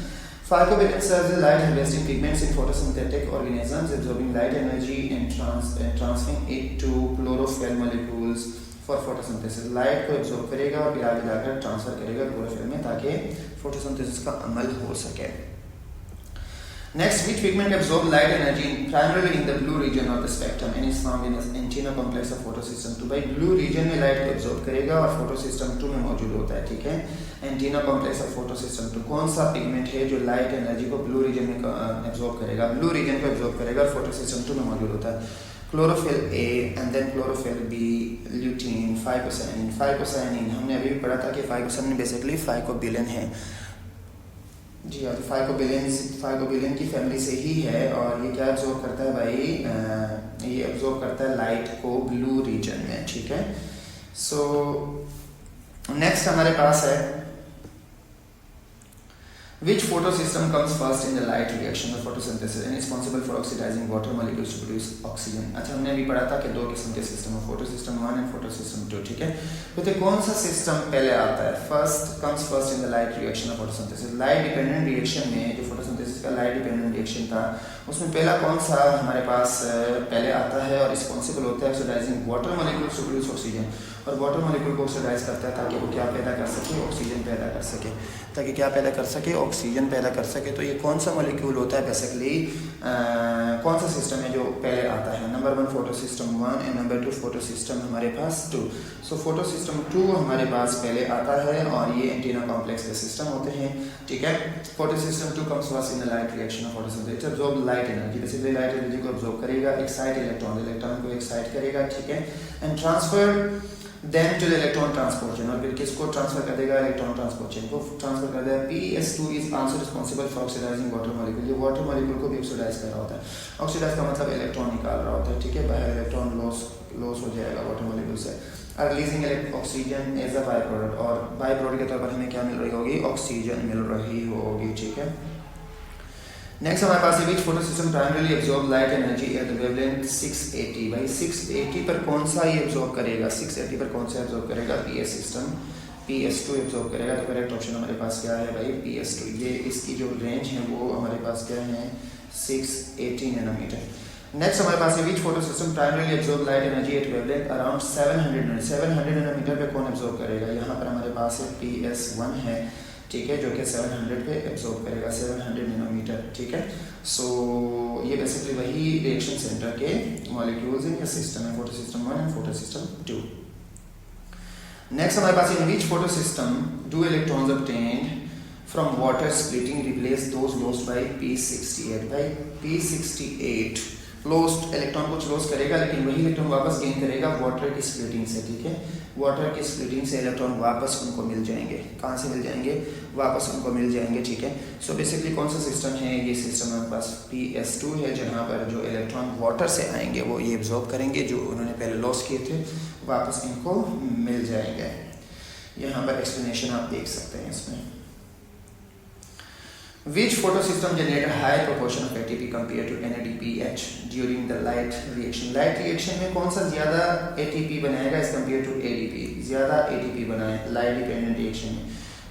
Phycobilins serves as light harvesting pigments in photosynthetic organisms, absorbing light energy and transferring it to chlorophyll molecules for photosynthesis। Light को एब्जॉर्ब करेगा और फिर आगे जाकर ट्रांसफर करेगा क्लोरोफिल में ताकि फोटोसिंथेसिस का अमल हो सके। Next, which pigment absorb light energy primarily in the blue region of the spectrum and is found in the antenna complex of photosystem 2। भाई ब्लू रीजन में लाइट को एब्जॉर्ब करेगा और फोटोसिस्टम 2 में मौजूद होता है, ठीक है। एंटीना कॉम्प्लेक्स ऑफ फोटोसिस्टम 2 कौन सा पिगमेंट है जो लाइट एनर्जी को ब्लू रीजन में एब्जॉर्ब करेगा, ब्लू रीजन को एब्जॉर्ब करेगा और फोटोसिस्टम 2 में मौजूद होता है। Chlorophyll A and then chlorophyll B, lutein, phycocyanin. हमने अभी भी पढ़ा था कि फाइकोसाइनिन बेसिकली फाइकोबिलिन है। जी हाँ, तो फाइकोबिलिन की फैमिली से ही है और ये क्या एब्जॉर्ब करता है भाई, ये एब्जॉर्ब करता है लाइट को ब्लू रीजन में, ठीक है। सो नेक्स्ट हमारे पास है which photosystem comes first in the light reaction of photosynthesis and is responsible for oxidizing water molecules to produce oxygen। अच्छा हमने अभी पढ़ा था कि दो किस्म के सिस्टम है, फोटोसिस्टम 1 एंड फोटोसिस्टम 2, ठीक है। तो कौन सा सिस्टम पहले आता है, comes first in the light reaction of photosynthesis. Light dependent reaction में जो फोटोसिंथेसिस का लाइट डिपेंडेंट रिएक्शन था उसमें पहला कौन सा हमारे पास पहले आता है और रिस्पॉन्सिबल होता है oxidising water molecules to produce oxygen. और वाटर मॉलिक्यूल को ऑक्सीडाइज करता है ताकि वो क्या पैदा कर सके, ऑक्सीजन पैदा कर सके, ताकि क्या पैदा कर सके, ऑक्सीजन पैदा कर सके। तो ये कौन सा मॉलिक्यूल होता है बेसिकली, कौन सा सिस्टम है जो पहले आता है। Number 1 photosystem 1 and number 2 photosystem हमारे पास 2। सो फोटोसिस्टम 2 हमारे पास पहले आता है और ये एंटीना कॉम्प्लेक्स के सिस्टम होते हैं, ठीक है। Photosystem 2 comes first in the light reaction of photosynthesis, absorb light energy, basically light energy को एब्जॉर्ब करेगा, एक्साइट इलेक्ट्रॉन को एक्साइट करेगा, ठीक है, and transfer then to the electron transport chain. और फिर किसको ट्रांसफर कर देगा, इलेक्ट्रॉन ट्रांसपोर्ट चेन को ट्रांसफर कर देगा। PS2 is also responsible for oxidising water molecule, ये वाटर मॉलिक्यूल को भी ऑक्सीडाइज कर रहा होता है। ऑक्सीडाइज का मतलब इलेक्ट्रॉन निकाल रहा होता है, ठीक है, बाहर इलेक्ट्रॉन लॉस हो जाएगा वाटर मॉलिक्यूल से। और releasing oxygen as a by product, और बाई प्रोडक्ट के तौर पर हमें क्या मिल रही होगी, ऑक्सीजन मिल रही होगी, ठीक है। नेक्स्ट हमारे पास है which photosystem primarily absorb light energy at the wavelength 680। भाई 680 पर कौन सा ये एब्जॉर्ब करेगा, 680 पर कौन सा एब्जॉर्ब करेगा, PS सिस्टम PS2 एब्जॉर्ब करेगा। तो करेक्ट ऑप्शन हमारे पास क्या है भाई, PS2। ये इसकी जो रेंज है वो हमारे पास क्या है, 680 नैनोमीटर। नेक्स्ट हमारे पास है which photosystem primarily absorb light energy at wavelength around 700 nanometre पे कौन एब्जॉर्ब करेगा। यहाँ पर हमारे पास है PS1 है, ठीक है, जो कि 700 पे एब्जॉर्ब करेगा, 700 नैनोमीटर, ठीक है। सो ये बेसिकली वही रिएक्शन सेंटर के मॉलिक्यूल्स इन सिस्टम है, फोटोसिस्टम 1 एंड फोटोसिस्टम 2। नेक्स्ट हमारे पास in which photosystem do electrons obtained from water splitting replace those lost by P68। भाई P68 लॉस्ट इलेक्ट्रॉन कुछ लॉस करेगा, लेकिन वही इलेक्ट्रॉन वापस गेन करेगा वाटर की स्प्लिटिंग से, ठीक है। वाटर की स्प्लिटिंग से इलेक्ट्रॉन वापस उनको मिल जाएंगे। कहाँ से मिल जाएंगे? वापस उनको मिल जाएंगे, ठीक है। सो बेसिकली कौन सा सिस्टम है? ये सिस्टम हमारे पास PS2 है, जहाँ पर जो इलेक्ट्रॉन वाटर से आएंगे वो ये एब्जॉर्ब करेंगे, जो उन्होंने पहले लॉस किए थे वापस इनको मिल जाएंगे। यहाँ पर एक्सप्लेनेशन आप देख सकते हैं इसमें। Which photosystem generate a high proportion of ATP compared to NADPH during the light reaction? Light reaction में कौन सा ज़्यादा ATP बनाएगा as compared to ADP? ज़्यादा ATP बनाए light dependent reaction में।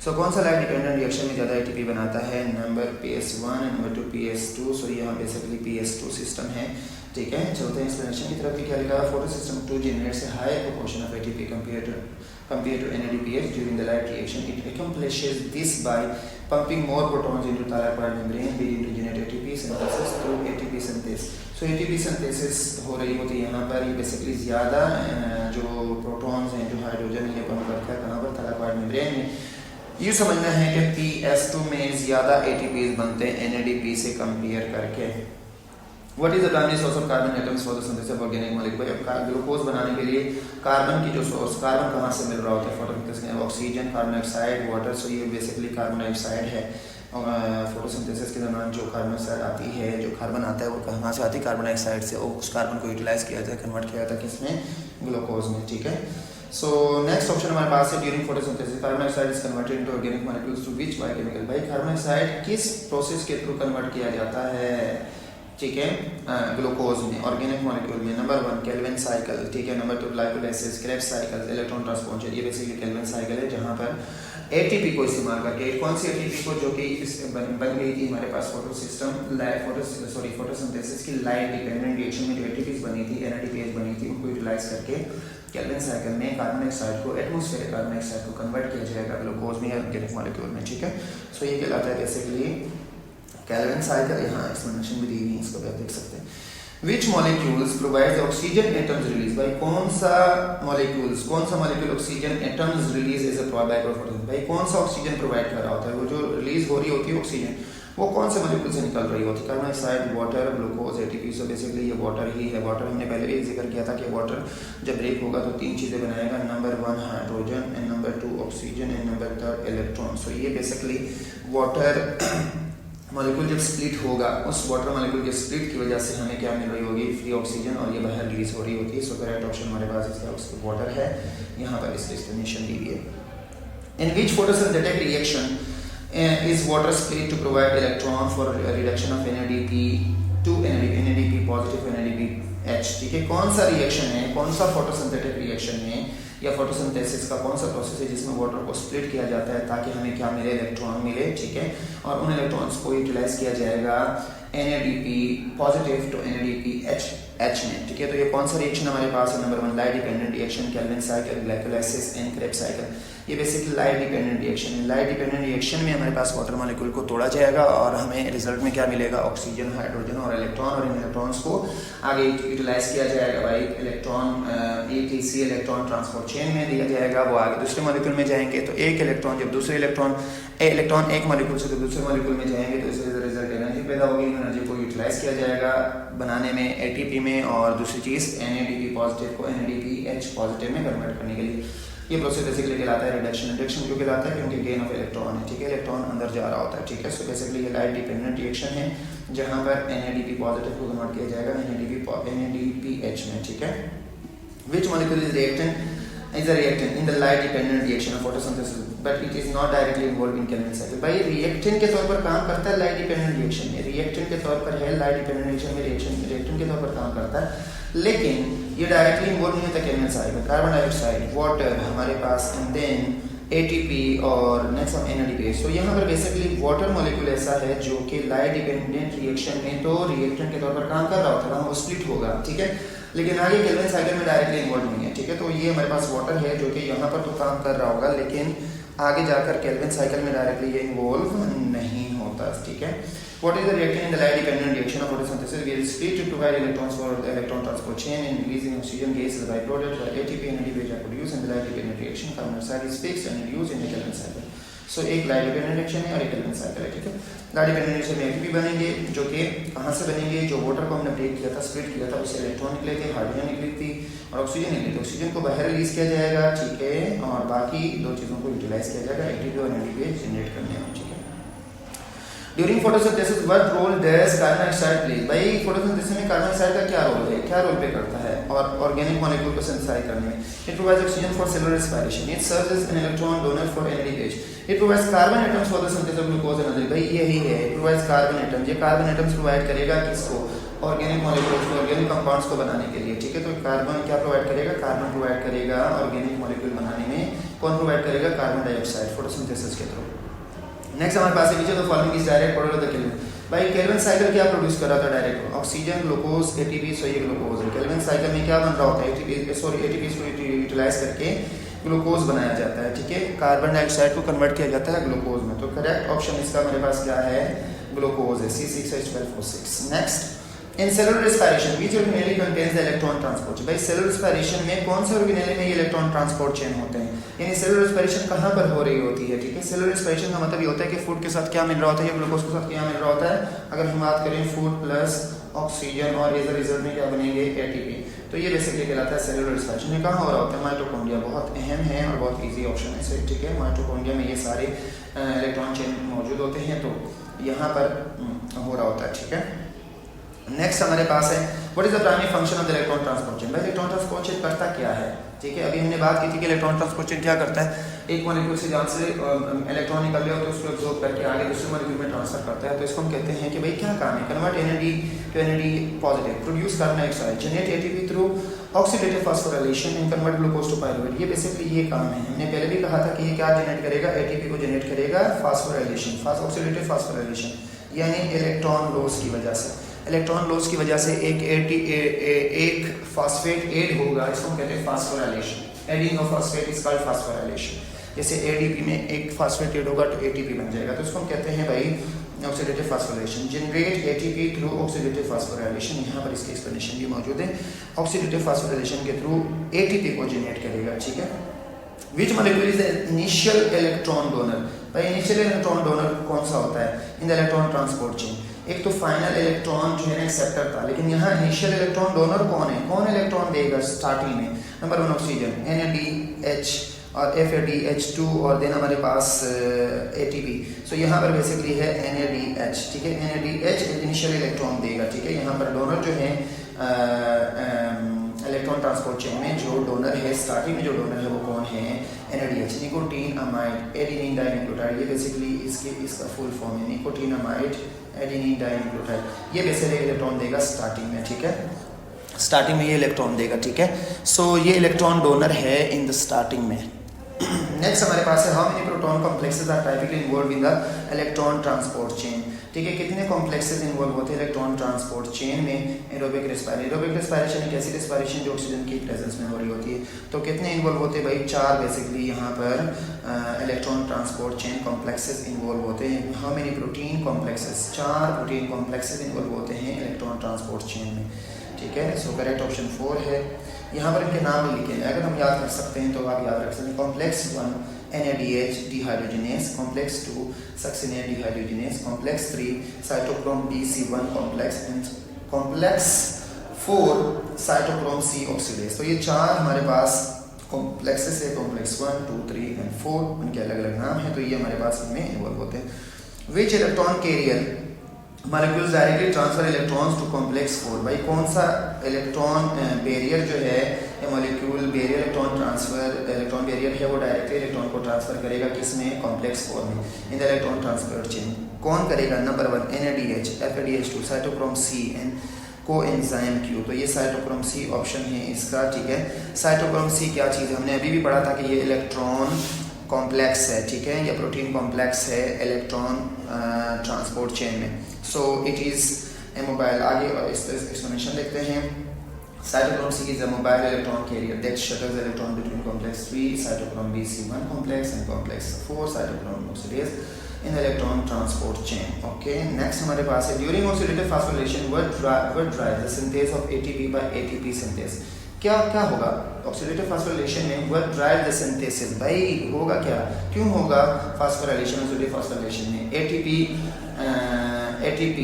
So कौन सा light dependent reaction में ज़्यादा ATP बनाता है? Number PS1 number 2 PS2। So यहाँ basically PS2 सिस्टम है, ठीक है। चलते हैं एक्सप्लेनेशन की तरफ। क्या लिखा है? photosystem 2 generates a high proportion of ATP compared to NADPH during the light reaction. It accomplishes this by pumping more protons into thylakoid membrane, leading to generate ATP synthesis through ATP synthesis. So ATP synthesis हो रही होती है यहाँ पर। ये basically ज़्यादा जो protons हैं, जो हाइड्रोजन ये पंप करता है कहाँ पर? thylakoid membrane में। यूँ समझना है कि PS2 में ज़्यादा ATPs बनते हैं NADP से कंपेयर करके। What is the primary source of carbon atoms for the synthesis of organic molecule? Glucose बनाने के लिए कार्बन की जो सोर्स, कार्बन कहाँ से मिल रहा होता है फोटोसिंथेसिस में? Oxygen, carbon dioxide, water. So ये बेसिकली कार्बन डाइऑक्साइड है। फोटोसिंथेसिस के दौरान जो कार्बन डाइऑक्साइड आती है, जो कार्बन आता है वो कहाँ से आती है? कार्बन डाइऑक्साइड से। और उस कार्बन को यूटिलाइज किया जाता है, कन्वर्ट किया जाता है किसमें? ग्लूकोज में, ठीक है। सो नेक्स्ट ऑप्शन हमारे पास है during photosynthesis carbon dioxide is converted into organic molecules through which biochemical? भाई कार्बन डाइऑक्साइड किस प्रोसेस के थ्रू कन्वर्ट किया जाता है, ठीक है? ग्लूकोज में, ऑर्गेनिक मॉलिक्यूल में। नंबर 1 केल्विन साइकिल, ठीक है। Number 2 glycolysis, Krebs cycle, electron transport. ये बेसिकली केल्विन साइकिल है, जहाँ पर ATP को इस्तेमाल करके, कौन सी ATP को? जो कि बन गई थी हमारे पास फोटोसिंथेसिस की लाइट डिपेंडेंट रिएक्शन में जो ATPs बनी थी, NADPH बनी थी, उनको यूटिलाइज करके केल्विन साइकिल में कार्बन डाइऑक्साइड को, एटमॉस्फेरिक कार्बन डाइऑक्साइड को कन्वर्ट किया जाएगा ग्लूकोज में या ऑर्गेनिक मॉलिक्यूल में, ठीक है। सो ये कहलाता है बेसिकली केल्विन साइकिल। यहाँ एक्सप्लेनेशन भी दी हुई है, इसको भी आप देख सकते हैं। Which molecules provides the oxygen atoms release? भाई कौन सा molecule oxygen atoms release as a by product? भाई कौन सा ऑक्सीजन प्रोवाइड कर रहा होता है? वो जो रिलीज हो रही होती है ऑक्सीजन, वो कौन से मॉलिक्यूल से निकल रही होती है? Carbon dioxide, water, glucose, ATP। So basically ये वाटर ही है। वाटर हमने पहले भी जिक्र किया था कि वाटर जब ब्रेक होगा तो 3 चीज़ें बनाएगा। Number 1 hydrogen, and number 2 oxygen, and number 3 electron. So ये बेसिकली वाटर मॉलिक्यूल जब स्प्लिट होगा, उस वाटर मॉलिक्यूल के स्प्लिट की वजह से हमें क्या मिल रही होगी? फ्री ऑक्सीजन, और ये बाहर रिलीज हो रही होती है। सो करेक्ट ऑप्शन हमारे पास इसका वाटर है। यहाँ पर इसकी एक्सप्लेनेशन दी हुई है। In which photosynthetic reaction is water split to provide electron for reduction of NADP to NADP positive NADPH, ठीक है। कौन सा रिएक्शन है, कौन सा फोटोसिंथेटिक रिएक्शन है या फोटोसिंथेसिस का कौन सा प्रोसेस है जिसमें वाटर को स्प्लिट किया जाता है ताकि हमें क्या मिले? इलेक्ट्रॉन मिले, ठीक है। और उन इलेक्ट्रॉन्स को यूटिलाइज किया जाएगा NADP पॉजिटिव टू NADPH में, ठीक है। तो ये कौन सा रिएक्शन हमारे पास है? Number 1 light dependent reaction, Calvin cycle, glycolysis and Krebs cycle. ये बेसिकली लाइट डिपेंडेंट रिएक्शन है। लाइट डिपेंडेंट रिएक्शन में हमारे पास वाटर मॉलिक्यूल को तोड़ा जाएगा और हमें रिजल्ट में क्या मिलेगा? ऑक्सीजन, हाइड्रोजन और इलेक्ट्रॉन। और इन इलेक्ट्रॉन्स को आगे यूटिलाइज किया जाएगा भाई electron ETC electron transport chain में दिया जाएगा। वो आगे दूसरे मॉलिक्यूल में जाएंगे तो एक इलेक्ट्रॉन जब दूसरे इलेक्ट्रॉन एक मॉलिक्यूल से दूसरे मॉलिक्यूल में जाएंगे तो इससे रिजल्ट एनर्जी पैदा होगी। एनर्जी को यूटिलाइज किया जाएगा बनाने में ATP में, और दूसरी चीज़ NADP पॉजिटिव को NADPH पॉजिटिव में कन्वर्ट करने के लिए। ये प्रोसेस बेसिकली कहलाता है रिडक्शन। रिडक्शन क्यों कहलाता है? क्योंकि गेन ऑफ इलेक्ट्रॉन है, ठीक है। इलेक्ट्रॉन अंदर जा रहा होता है, ठीक है। सो बेसिकली ये लाइट डिपेंडेंट रिएक्शन है जहाँ पर NADP पॉजिटिव को कन्वर्ट किया जाएगा NADPH में, ठीक है। Which molecule is a reactant in the light dependent reaction of photosynthesis but it is not directly involved in Calvin cycle? भाई रिएक्टेंट के तौर पर काम करता है लाइट डिपेंडेंट रिएक्शन में, रिएक्टेंट के तौर पर है लाइट डिपेंडेंट रिएक्शन में, रिएक्टेंट के तौर पर काम करता है, लेकिन ये डायरेक्टली इन्वॉल्व नहीं होता Calvin cycle. Carbon dioxide, water हमारे पास, एंड देन ATP और नेक्स्ट ऑन NADPH। सो यहाँ पर बेसिकली वाटर मॉलिक्यूल ऐसा है जो कि लाइट डिपेंडेंट रिएक्शन में तो रिएक्टेंट के तौर पर काम कर रहा होता है, वहाँ वो स्प्लिट होगा, ठीक है, लेकिन आगे केल्विन साइकिल में डायरेक्टली इन्वॉल्व नहीं है, ठीक है। तो ये हमारे पास वाटर है जो कि यहाँ पर तो काम कर रहा होगा, लेकिन आगे जाकर केल्विन साइकिल में डायरेक्टली ये इन्वॉल्व नहीं होता, ठीक है। What is the reactant in the light dependent reaction of photosynthesis? We will split to provide electrons for the electron transport chain and releasing oxygen gas as a byproduct, while ATP and NADPH are produced in the light dependent reaction. Carbon dioxide is fixed and used in the Calvin cycle. So एक light dependent reaction है और एक Calvin cycle है, ठीक है। गाड़ी penetration में ATP बनेंगे, जो कि कहाँ से बनेंगे, जो वाटर को हमने ब्रेक किया था, स्प्लिट किया था, उससे इलेक्ट्रॉन निकले थे, हाइड्रोजन निकली थी और ऑक्सीजन निकली थी। ऑक्सीजन को बाहर रिलीज किया जाएगा, ठीक है, और बाकी दो चीज़ों को यूटिलाइज किया जाएगा एटीपी और एनएडीपी जनरेट करने में, ठीक है। During photosynthesis what role does carbon dioxide play? भाई फोटोसिंथेसिस में कार्बन डाइऑक्साइड का क्या रोल है, क्या रोल प्ले करता है और ऑर्गेनिक मॉलिक्यूल को सिंथेसाइज करने में? It provides oxygen for cellular respiration, it serves as an electron donor for NADH, it provides carbon atoms for the synthesis of glucose and other. भाई यही है, इट प्रोवाइड्स कार्बन एटम्स, ये carbon atoms provide करेगा किसको, organic molecules को, organic compounds को बनाने के लिए, ठीक है। तो कार्बन क्या प्रोवाइड करेगा, कार्बन प्रोवाइड करेगा ऑर्गेनिक मॉलिक्यूल बनाने में। कौन प्रोवाइड करेगा, कार्बन डाइऑक्साइड फोटोसिंथेसिस के थ्रू। नेक्स्ट हमारे पास है नीचे the following is direct product of the kelvin. भाई केल्विन साइकिल क्या प्रोड्यूस कर रहा था डायरेक्ट, ऑक्सीजन, ग्लूकोज, एटीपी, सो ये ग्लूकोज है। केल्विन साइकिल में क्या बन रहा होता है, एटीपी को यूटिलाइज करके ग्लूकोज बनाया जाता है, ठीक है। कार्बन डाइऑक्साइड को कन्वर्ट किया जाता है ग्लूकोज में, तो करेक्ट ऑप्शन इसका हमारे पास क्या है, ग्लूकोज है, C6H12O6। Next, in cellular respiration which organelle contains the electron transport chain. भाई सेलुलर रेस्पिरेशन में कौन से ऑर्गेनेली में ये इलेक्ट्रॉन ट्रांसपोर्ट चेन होते हैं, यानी सेलुलर रेस्पिरेशन कहाँ पर हो रही होती है, ठीक है। सेलुलर रेस्पिरेशन का मतलब ये होता है कि फूड के साथ क्या मिल रहा होता है, ग्लूकोज के साथ क्या मिल रहा होता है। अगर हम बात करें फूड प्लस ऑक्सीजन और एज अ रिजल्ट में क्या बनेंगे, एटीपी, तो ये बेसिकली कहलाता है सेलुलर रेस्पिरेशन। ये कहाँ हो रहा होता है, माइटोकॉन्ड्रिया, बहुत अहम है और बहुत ईजी ऑप्शन है, ठीक है। माइटोकॉन्ड्रिया में ये सारे इलेक्ट्रॉन चेन मौजूद होते हैं, तो यहाँ पर हो रहा होता है, ठीक है। नेक्स्ट हमारे पास है what is the primary function of the electron transport chain. भाई इलेक्ट्रॉन ट्रांसपोर्ट चेन करता क्या है, ठीक है। अभी हमने बात की थी कि इलेक्ट्रॉन ट्रांसपोर्ट चेन क्या करता है, एक मॉलिक्यूल से जहाँ से इलेक्ट्रॉन निकल रहे होते हैं उसको एब्जॉर्ब करके आगे दूसरे मॉलिक्यूल में ट्रांसफर करता है, तो इसको हम कहते हैं कि भाई क्या काम है, convert NAD to NAD positive, produce carbon dioxide, generate ATP through oxidative phosphorylation and convert glucose to pyruvate. ये बेसिकली ये काम है। हमने पहले भी कहा था कि ये क्या जनरेट करेगा, एटीपी को जनरेट करेगा फास्फोराइलेशन, ऑक्सीडेटिव फास्फोराइलेशन, यानी इलेक्ट्रॉन लॉस की वजह से। इलेक्ट्रॉन लॉस की वजह से एक फास्फेट ऐड होगा, इसको हम कहते हैं phosphorylation. Adding of phosphate is called phosphorylation. जैसे एडीपी में एक फास्फेट ऐड होगा तो एटीपी बन जाएगा, तो इसको हम कहते हैं भाई oxidative phosphorylation. Generate ATP through oxidative phosphorylation, यहाँ पर इसकी एक्सप्लेनेशन भी मौजूद है। ऑक्सीडेटिव फास्फोराइलेशन के थ्रू एटीपी को जनरेट करेगा, ठीक है। विच molecule is the initial electron donor. भाई इनिशियल इलेक्ट्रॉन डोनर कौन सा होता है in the electron transport chain. एक तो फाइनल इलेक्ट्रॉन जो है एक्सेप्टर था, लेकिन यहाँ इनिशियल इलेक्ट्रॉन डोनर कौन है, कौन इलेक्ट्रॉन देगा स्टार्टिंग में। नंबर 1 ऑक्सीजन, NADH और FADH2 और देन हमारे पास ATP। सो यहाँ पर बेसिकली है NADH, ठीक है। NADH इनिशियल इलेक्ट्रॉन देगा, ठीक है। यहाँ पर डोनर जो है इलेक्ट्रॉन ट्रांसपोर्ट चेन में जो डोनर है, स्टार्टिंग में जो डोनर है वो कौन है, NADH, nicotine amide adenine dinucleotide. ये बेसिकली इसका फुल फॉर्म है, निकोटीन अमाइड एडेनिन डाइन्यूक्लियोटाइड। ये बेसिकली इलेक्ट्रॉन देगा स्टार्टिंग में, ठीक है। स्टार्टिंग में ये इलेक्ट्रॉन देगा, ठीक है। सो ये इलेक्ट्रॉन डोनर है इन द स्टार्टिंग में। नेक्स्ट हमारे पास है how many proton complexes are typically involved in the electron transport chain, ठीक है। कितने कॉम्प्लेक्सेस इन्वॉल्व होते हैं इलेक्ट्रॉन ट्रांसपोर्ट चेन में। एरोबिक रेस्पिरेशन एक ऐसी रेस्पिरेशन जो ऑक्सीजन की प्रेजेंस में हो रही होती है, तो कितने इन्वॉल्व होते हैं भाई, 4 बेसिकली यहाँ पर electron transport chain complexes involved होते हैं। How many protein complexes, 4 protein complexes involved होते हैं इलेक्ट्रॉन ट्रांसपोर्ट चेन में, ठीक है। सो करेक्ट ऑप्शन 4 है। यहाँ पर इनके नाम भी लिखे हैं, अगर हम याद कर सकते हैं तो आप याद रख सकते हैं। Complex 1 NADH dehydrogenase, complex 2 succinate dehydrogenase, complex 3 cytochrome BC1 complex and complex 4 cytochrome C oxidase. तो ये 4 हमारे पास कॉम्प्लेक्सेस है, कॉम्प्लेक्स 1, 2, 3 एंड 4, उनके अलग अलग नाम हैं, तो ये हमारे पास इनमें इन्वॉल्व होते हैं। Which electron carrier molecules directly transfer electrons to complex 4। भाई कौन सा इलेक्ट्रॉन बैरियर जो है, मॉलिक्यूल बैरियर इलेक्ट्रॉन बैरियर है, वो डायरेक्टली इलेक्ट्रॉन को ट्रांसफर करेगा किसमें, कॉम्प्लेक्स 4 में इन द इलेक्ट्रॉन ट्रांसफर चेन। कौन करेगा, number 1 NADH, FADH2, cytochrome C and coenzyme Q। तो ये साइटोक्रोम C ऑप्शन है इसका, ठीक है। साइटोक्रोम C क्या चीज़ है, हमने अभी भी पढ़ा था कि ये इलेक्ट्रॉन कॉम्प्लेक्स है, ठीक है, या प्रोटीन कॉम्प्लेक्स है इलेक्ट्रॉन ट्रांसपोर्ट चेन में। So it is a mobile. आगे इस एक्सप्लेनेशन देखते हैं। Cytochrome C is a mobile electron carrier that shuttles electron between complex 3 cytochrome BC1 complex and complex 4 cytochrome oxidase in the electron transport chain. Okay, next हमारे पास है during oxidative phosphorylation what drives the synthase of ATP by ATP synthase। क्या क्या होगा oxidative phosphorylation में, what drive the synthesis, भाई होगा क्या, क्यों होगा फास्फोराइलेशन ऑक्सीडेटिव फास्फोराइलेशन में, एटीपी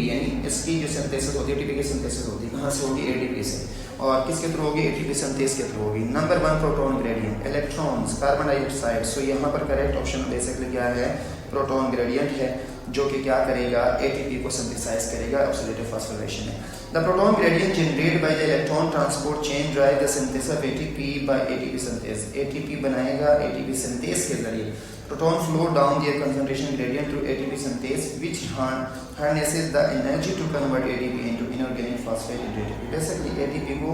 यानी इसकी जो सिंथेसिस होती है, एटीपी की सिंथेसिस होती है कहाँ से होगी, एडीपी से, और किसके थ्रू होगी, एटीपी सिंथेस के थ्रू होगी। Number 1 proton gradient, electrons, carbon dioxide, so यहाँ पर करेक्ट ऑप्शन बेसिकली क्या है, प्रोटॉन ग्रेडियंट है, जो कि क्या करेगा, एटीपी को सिंथेसाइज करेगा ऑक्सीडेटिव फास्फोराइलेशन में। The proton gradient generated by the electron transport chain drive the synthesis of ATP by ATP synthase, ATP बनाएगा एटीपी सिंथेस के जरिए। Proton flow down their concentration gradient through ATP synthase which harnesses the energy to convert ATP into inorganic phosphate into ATP। Basically ATP को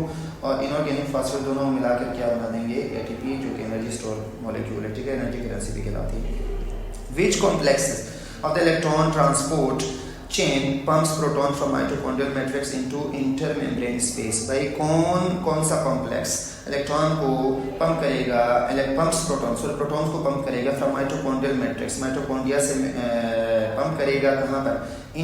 और inorganic phosphate दोनों मिलाकर क्या बना देंगे, एटीपी, जो कि एनर्जी स्टोर मॉलिक्यूल है, ठीक है, एनर्जी की रेसिपी कहलाती है। Which complexes of the electron transport chain pumps proton from mitochondrial matrix into intermembrane space, भाई कौन सा कॉम्प्लेक्स इलेक्ट्रॉन को पंप करेगा, पंप्स प्रोटॉन, सॉरी प्रोटॉन को पंप करेगा फ्रॉम माइटोकॉन्ड्रियल मैट्रिक्स, माइटोकॉन्ड्रिया से पंप करेगा कहाँ पर,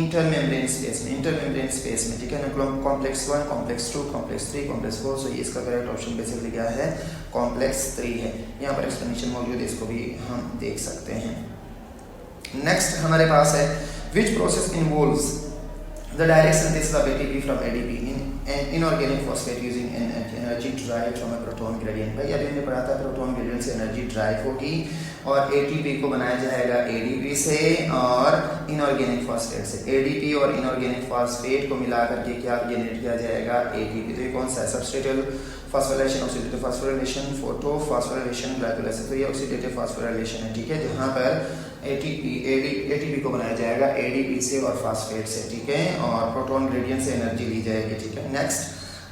इंटरमेम्ब्रेन स्पेस में, इंटरमेम्ब्रेन स्पेस में, ठीक है ना। कॉम्प्लेक्स 1, कॉम्प्लेक्स 2, कॉम्प्लेक्स 3, कॉम्प्लेक्स 4, सो इसका करेक्ट ऑप्शन बेसिकली क्या है, कॉम्प्लेक्स 3 है। यहाँ पर एक्सप्लेनेशन मौजूद है, इसको भी हम देख सकते हैं। नेक्स्ट हमारे पास है which process involves the direct synthesis of ATP from ADP in an inorganic phosphate using an energy derived from a proton gradient। भाई अभी हमने पढ़ा था प्रोटॉन ग्रेडियंट से एनर्जी ड्राइव होगी और एटीपी को बनाया जाएगा एडीपी से और इनऑर्गेनिक फास्फेट से, एडीपी और इनऑर्गेनिक फास्फेट को मिला करके क्या जनरेट किया जाएगा, एटीपी। तो ये कौन सा है, substratal phosphorylation, oxidative phosphorylation, photo phosphorylation, glycolysis, तो ये ऑक्सीडेटिव फास्फोराइलेशन है, ठीक है, जहाँ पर एटीपी को बनाया जाएगा एडीपी से और फास्फेट से, ठीक है, और प्रोटॉन ग्रेडियंट से एनर्जी ली जाएगी, ठीक है। नेक्स्ट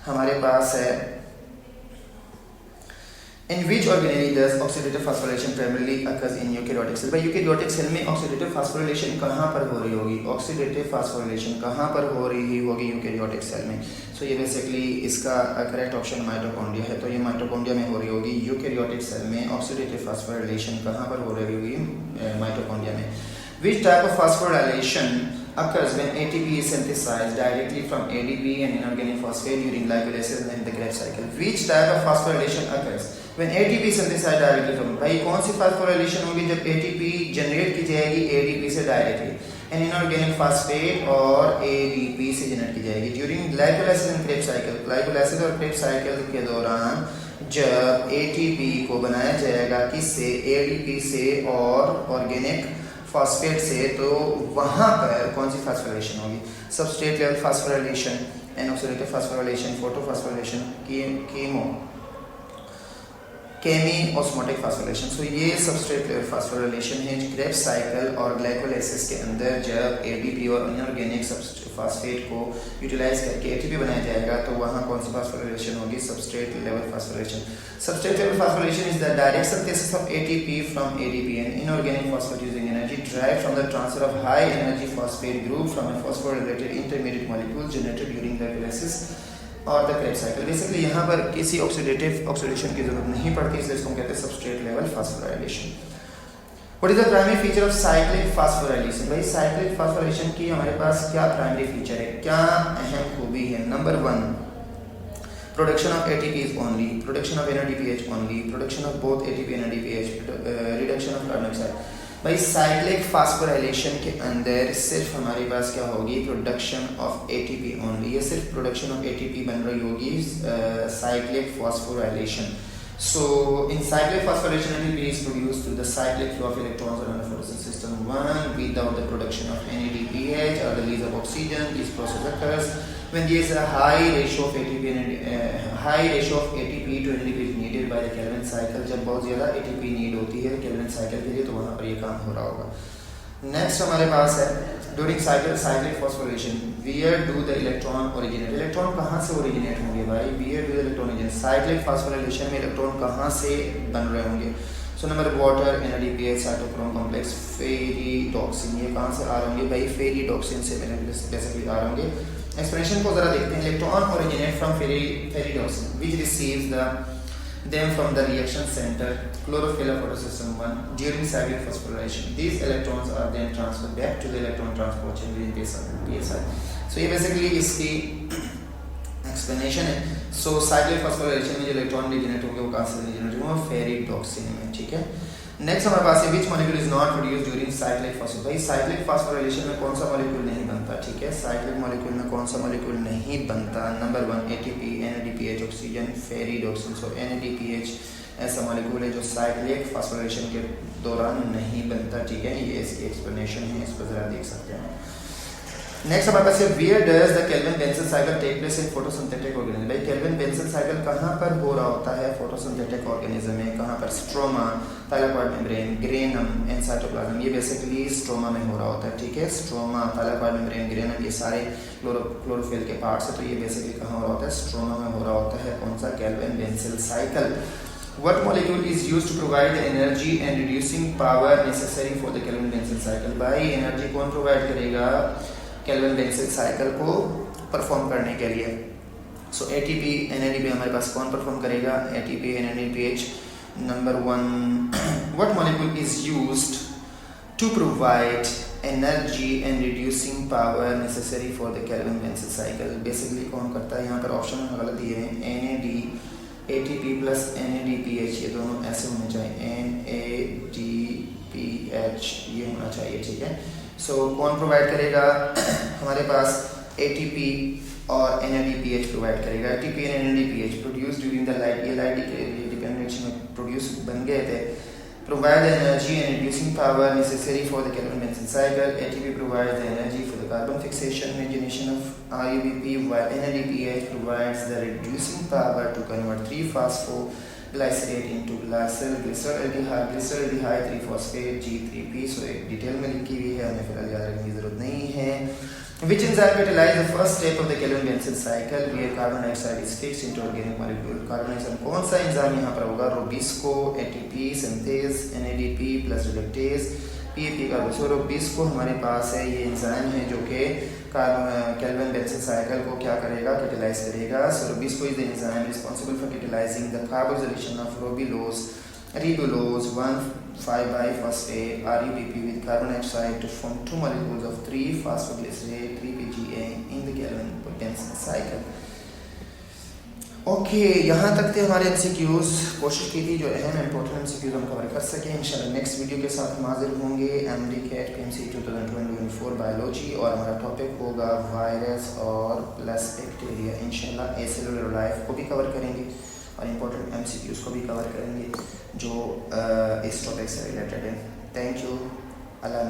हमारे पास है in which organelle does oxidative phosphorylation primarily occurs in eukaryotic cell। भाई यूकेरियोटिक सेल में ऑक्सीडेटिव फास्फोराइलेशन कहाँ पर हो रही होगी, ऑक्सीडेटिव फास्फोराइलेशन कहाँ पर हो रही होगी यूकेरियोटिक सेल में, सो ये बेसिकली इसका करेक्ट ऑप्शन माइटोकॉन्ड्रिया है, तो ये माइटोकॉन्ड्रिया में हो रही होगी। यूकेरियोटिक सेल में ऑक्सीडेटिव फास्फोराइलेशन कहाँ पर हो रही होगी, माइटोकॉन्ड्रिया में। which type of phosphorylation occurs when ATP is synthesized directly from ADP and inorganic phosphate during glycolysis and the Krebs cycle। which type of phosphorylation occurs when ATP is synthesized directly from, भाई कौन सी phosphorylation होगी जब ATP generate की जाएगी ADP से directly, and inorganic phosphate और ADP से generate की जाएगी during glycolysis and Krebs cycle. Glycolysis और क्रेब्स साइकिल के दौरान जब ATP को बनाया जाएगा किससे, ADP से और ऑर्गेनिक फास्फेट से, तो वहां पर कौन सी फास्फोराइलेशन होगी, substrate level phosphorylation, and oxidative phosphorylation, photophosphorylation, chemiosmotic phosphorylation. So ये सबस्ट्रेट लेवल फास्फोराइलेशन है क्रेब्स साइकिल और ग्लाइकोलाइसिस के अंदर जब एडीपी और इनऑर्गेनिक फास्फेट को यूटिलाइज करके एटीपी बनाया जाएगा, तो वहाँ कौन सी फास्फोराइलेशन होगी, substrate level phosphorylation. Substrate level phosphorylation is the direct synthesis of ATP from ADP and inorganic phosphate using energy derived from the transfer of high energy phosphate group from a phosphorylated intermediate molecule generated during glycolysis और the Krebs cycle. Basically यहाँ पर किसी oxidation की जरूरत नहीं पड़ती, इसलिए इसको कहते हैं substrate level phosphorylation. What is the primary feature of cyclic phosphorylation. भाई साइक्लिक फास्फोराइलेशन की हमारे पास क्या प्राइमरी फीचर है, क्या अहम खूबी है। Number 1 production of ATP is only, production of NADPH only, production of both ATP and NADPH, reduction of carbon dioxide। भाई साइक्लिक फास्फोराइलेशन के अंदर सिर्फ हमारे पास क्या होगी, प्रोडक्शन ऑफ एटीपी ओनली, ये सिर्फ प्रोडक्शन ऑफ एटीपी बन रही होगी cyclic phosphorylation. So in cyclic phosphorylation ATP is produced through the cyclic flow of electrons around the fluorescence system 1 without the production of NADPH or the release of oxygen। This process occurs when there is a high ratio of ATP to NADP is needed by the Calvin cycle। जब बहुत ज़्यादा ATP need होती है Calvin cycle के लिए, तो वहाँ पर ये काम हो रहा होगा। नेक्स्ट हमारे पास है during cyclic phosphorylation where do the electron originate। Electron कहाँ से ओरिजिनेट होंगे भाई, where do the electron originate। Cyclic phosphorylation में इलेक्ट्रॉन कहाँ से बन रहे होंगे, so number water, NADPH, cytochrome complex, ferredoxin, ये कहाँ से आ रहे होंगे भाई, फेरिडॉक्सिन से बेसिकली आ रहे होंगे। एक्सप्लेनेशन को जरा देखते हैं। Electron originate from ferredoxin which receives them from the reaction center chlorophyll of photosystem 1 during cyclic phosphorylation। These electrons are then transferred back to the electron transport chain within PSI। So ये basically इसकी explanation है। सो cyclic phosphorylation में जो electron degenerate होंगे वो कहाँ से degenerate होंगे, फेरिडॉक्सिन में, ठीक है। नेक्स्ट हमारे पास है विच molecule is not produce during cyclic phospho. भाई साइक्लिक फॉस्फोराइलेशन में कौन सा मॉलिक्यूल नहीं बनता, ठीक है। साइक्लिक मॉलिक्यूल में कौन सा मॉलिक्यूल नहीं बनता, number 1 ATP, NADPH, oxygen, ferredoxin. So NADPH ऐसा मॉलिक्यूल है जो साइक्लिक फॉस्फोराइलेशन के दौरान नहीं बनता, ठीक है। ये इसकी एक्सप्लेनेशन है, इस पर जरा देख सकते हैं। नेक्स्ट हमारे पास है where does the Calvin Benson cycle take place in photosynthetic organism. भाई केल्विन बेंजल साइकिल कहाँ पर हो रहा होता है फोटोसिंथेटिक ऑर्गेनिज्म में, कहाँ पर, stroma, thylakoid membrane, granum and cytoplasm. ये बेसिकली स्ट्रोमा में हो रहा होता है, ठीक है। स्ट्रोमा, थाइलाकॉइड मेम्ब्रेन, ग्रेनम ये सारे क्लोरोफिल के पार्ट्स है, तो ये बेसिकली कहाँ हो रहा होता है, स्ट्रोमा में हो रहा होता है। कौन सा, kelvin Benson cycle. What molecule is used to provide the energy and reducing power necessary for the Kelvin Benzel cycle? भाई एनर्जी कौन प्रोवाइड करेगा केल्विन बेंजल साइकिल को परफॉर्म करने के लिए। सो ATP, NADP हमारे पास कौन परफॉर्म करेगा, ATP, NADPH। Number 1 what molecule is used to provide energy and reducing power necessary for the Kelvin Benzel cycle? Basically कौन करता है, यहाँ पर ऑप्शन में गलत दिए हैं, ATP प्लस NADPH, ये दोनों ऐसे होने चाहिए, NADPH ये होना चाहिए, ठीक है। सो कौन प्रोवाइड करेगा, हमारे पास ATP और NADPH प्रोवाइड करेगा। ATP और NADPH produce during the light, ये लाइट डिपेंडेंस में प्रोड्यूस बन गए थे। Provide the energy and reducing power necessary for the Kelvin Benzel cycle. ATP provides the energy for the carbon fixation and regeneration of RUBP, while NADPH provides the reducing power to convert 3-phosphoglycerate into glyceraldehyde 3-phosphate G3P। So एक detail में लिखी हुई है, हमें फिलहाल याद रखने की जरूरत नहीं है। Which enzyme catalyzes the first step of the Kelvin Benzel cycle where carbon dioxide is fixed into organic molecule? Carbon dioxide कौन सा एंजाइम यहाँ पर होगा, rubisco, ATP synthase, NADP plus reductase, PAP carboxyl. Rubisco हमारे पास है, ये enzyme है जो कि केल्विन बेंजल साइकिल को क्या करेगा, कैटेलाइज करेगा। So rubisco is the enzyme responsible for catalysing the carboxylation of ribulose 1,5-biphosphate RUBP with carbon dioxide to form 2 molecules of 3-phosphoglycerate 3-PGA in the Kelvin Benzel cycle। Okay, यहाँ तक थे हमारे MCQs। कोशिश की थी जो अहम इंपॉर्टेंट MCQs हम कवर कर सकें। इंशाल्लाह नेक्स्ट वीडियो के साथ हम हाजिर होंगे, MD-CAT PMC 2024 बायोलॉजी, और हमारा टॉपिक होगा वायरस और प्लस बैक्टीरिया। इंशाल्लाह एसेलुलर लाइफ को भी कवर करेंगे और इम्पोर्टेंट MCQs को भी कवर करेंगे जो इस टॉपिक से रिलेटेड है। Thank you, Allah.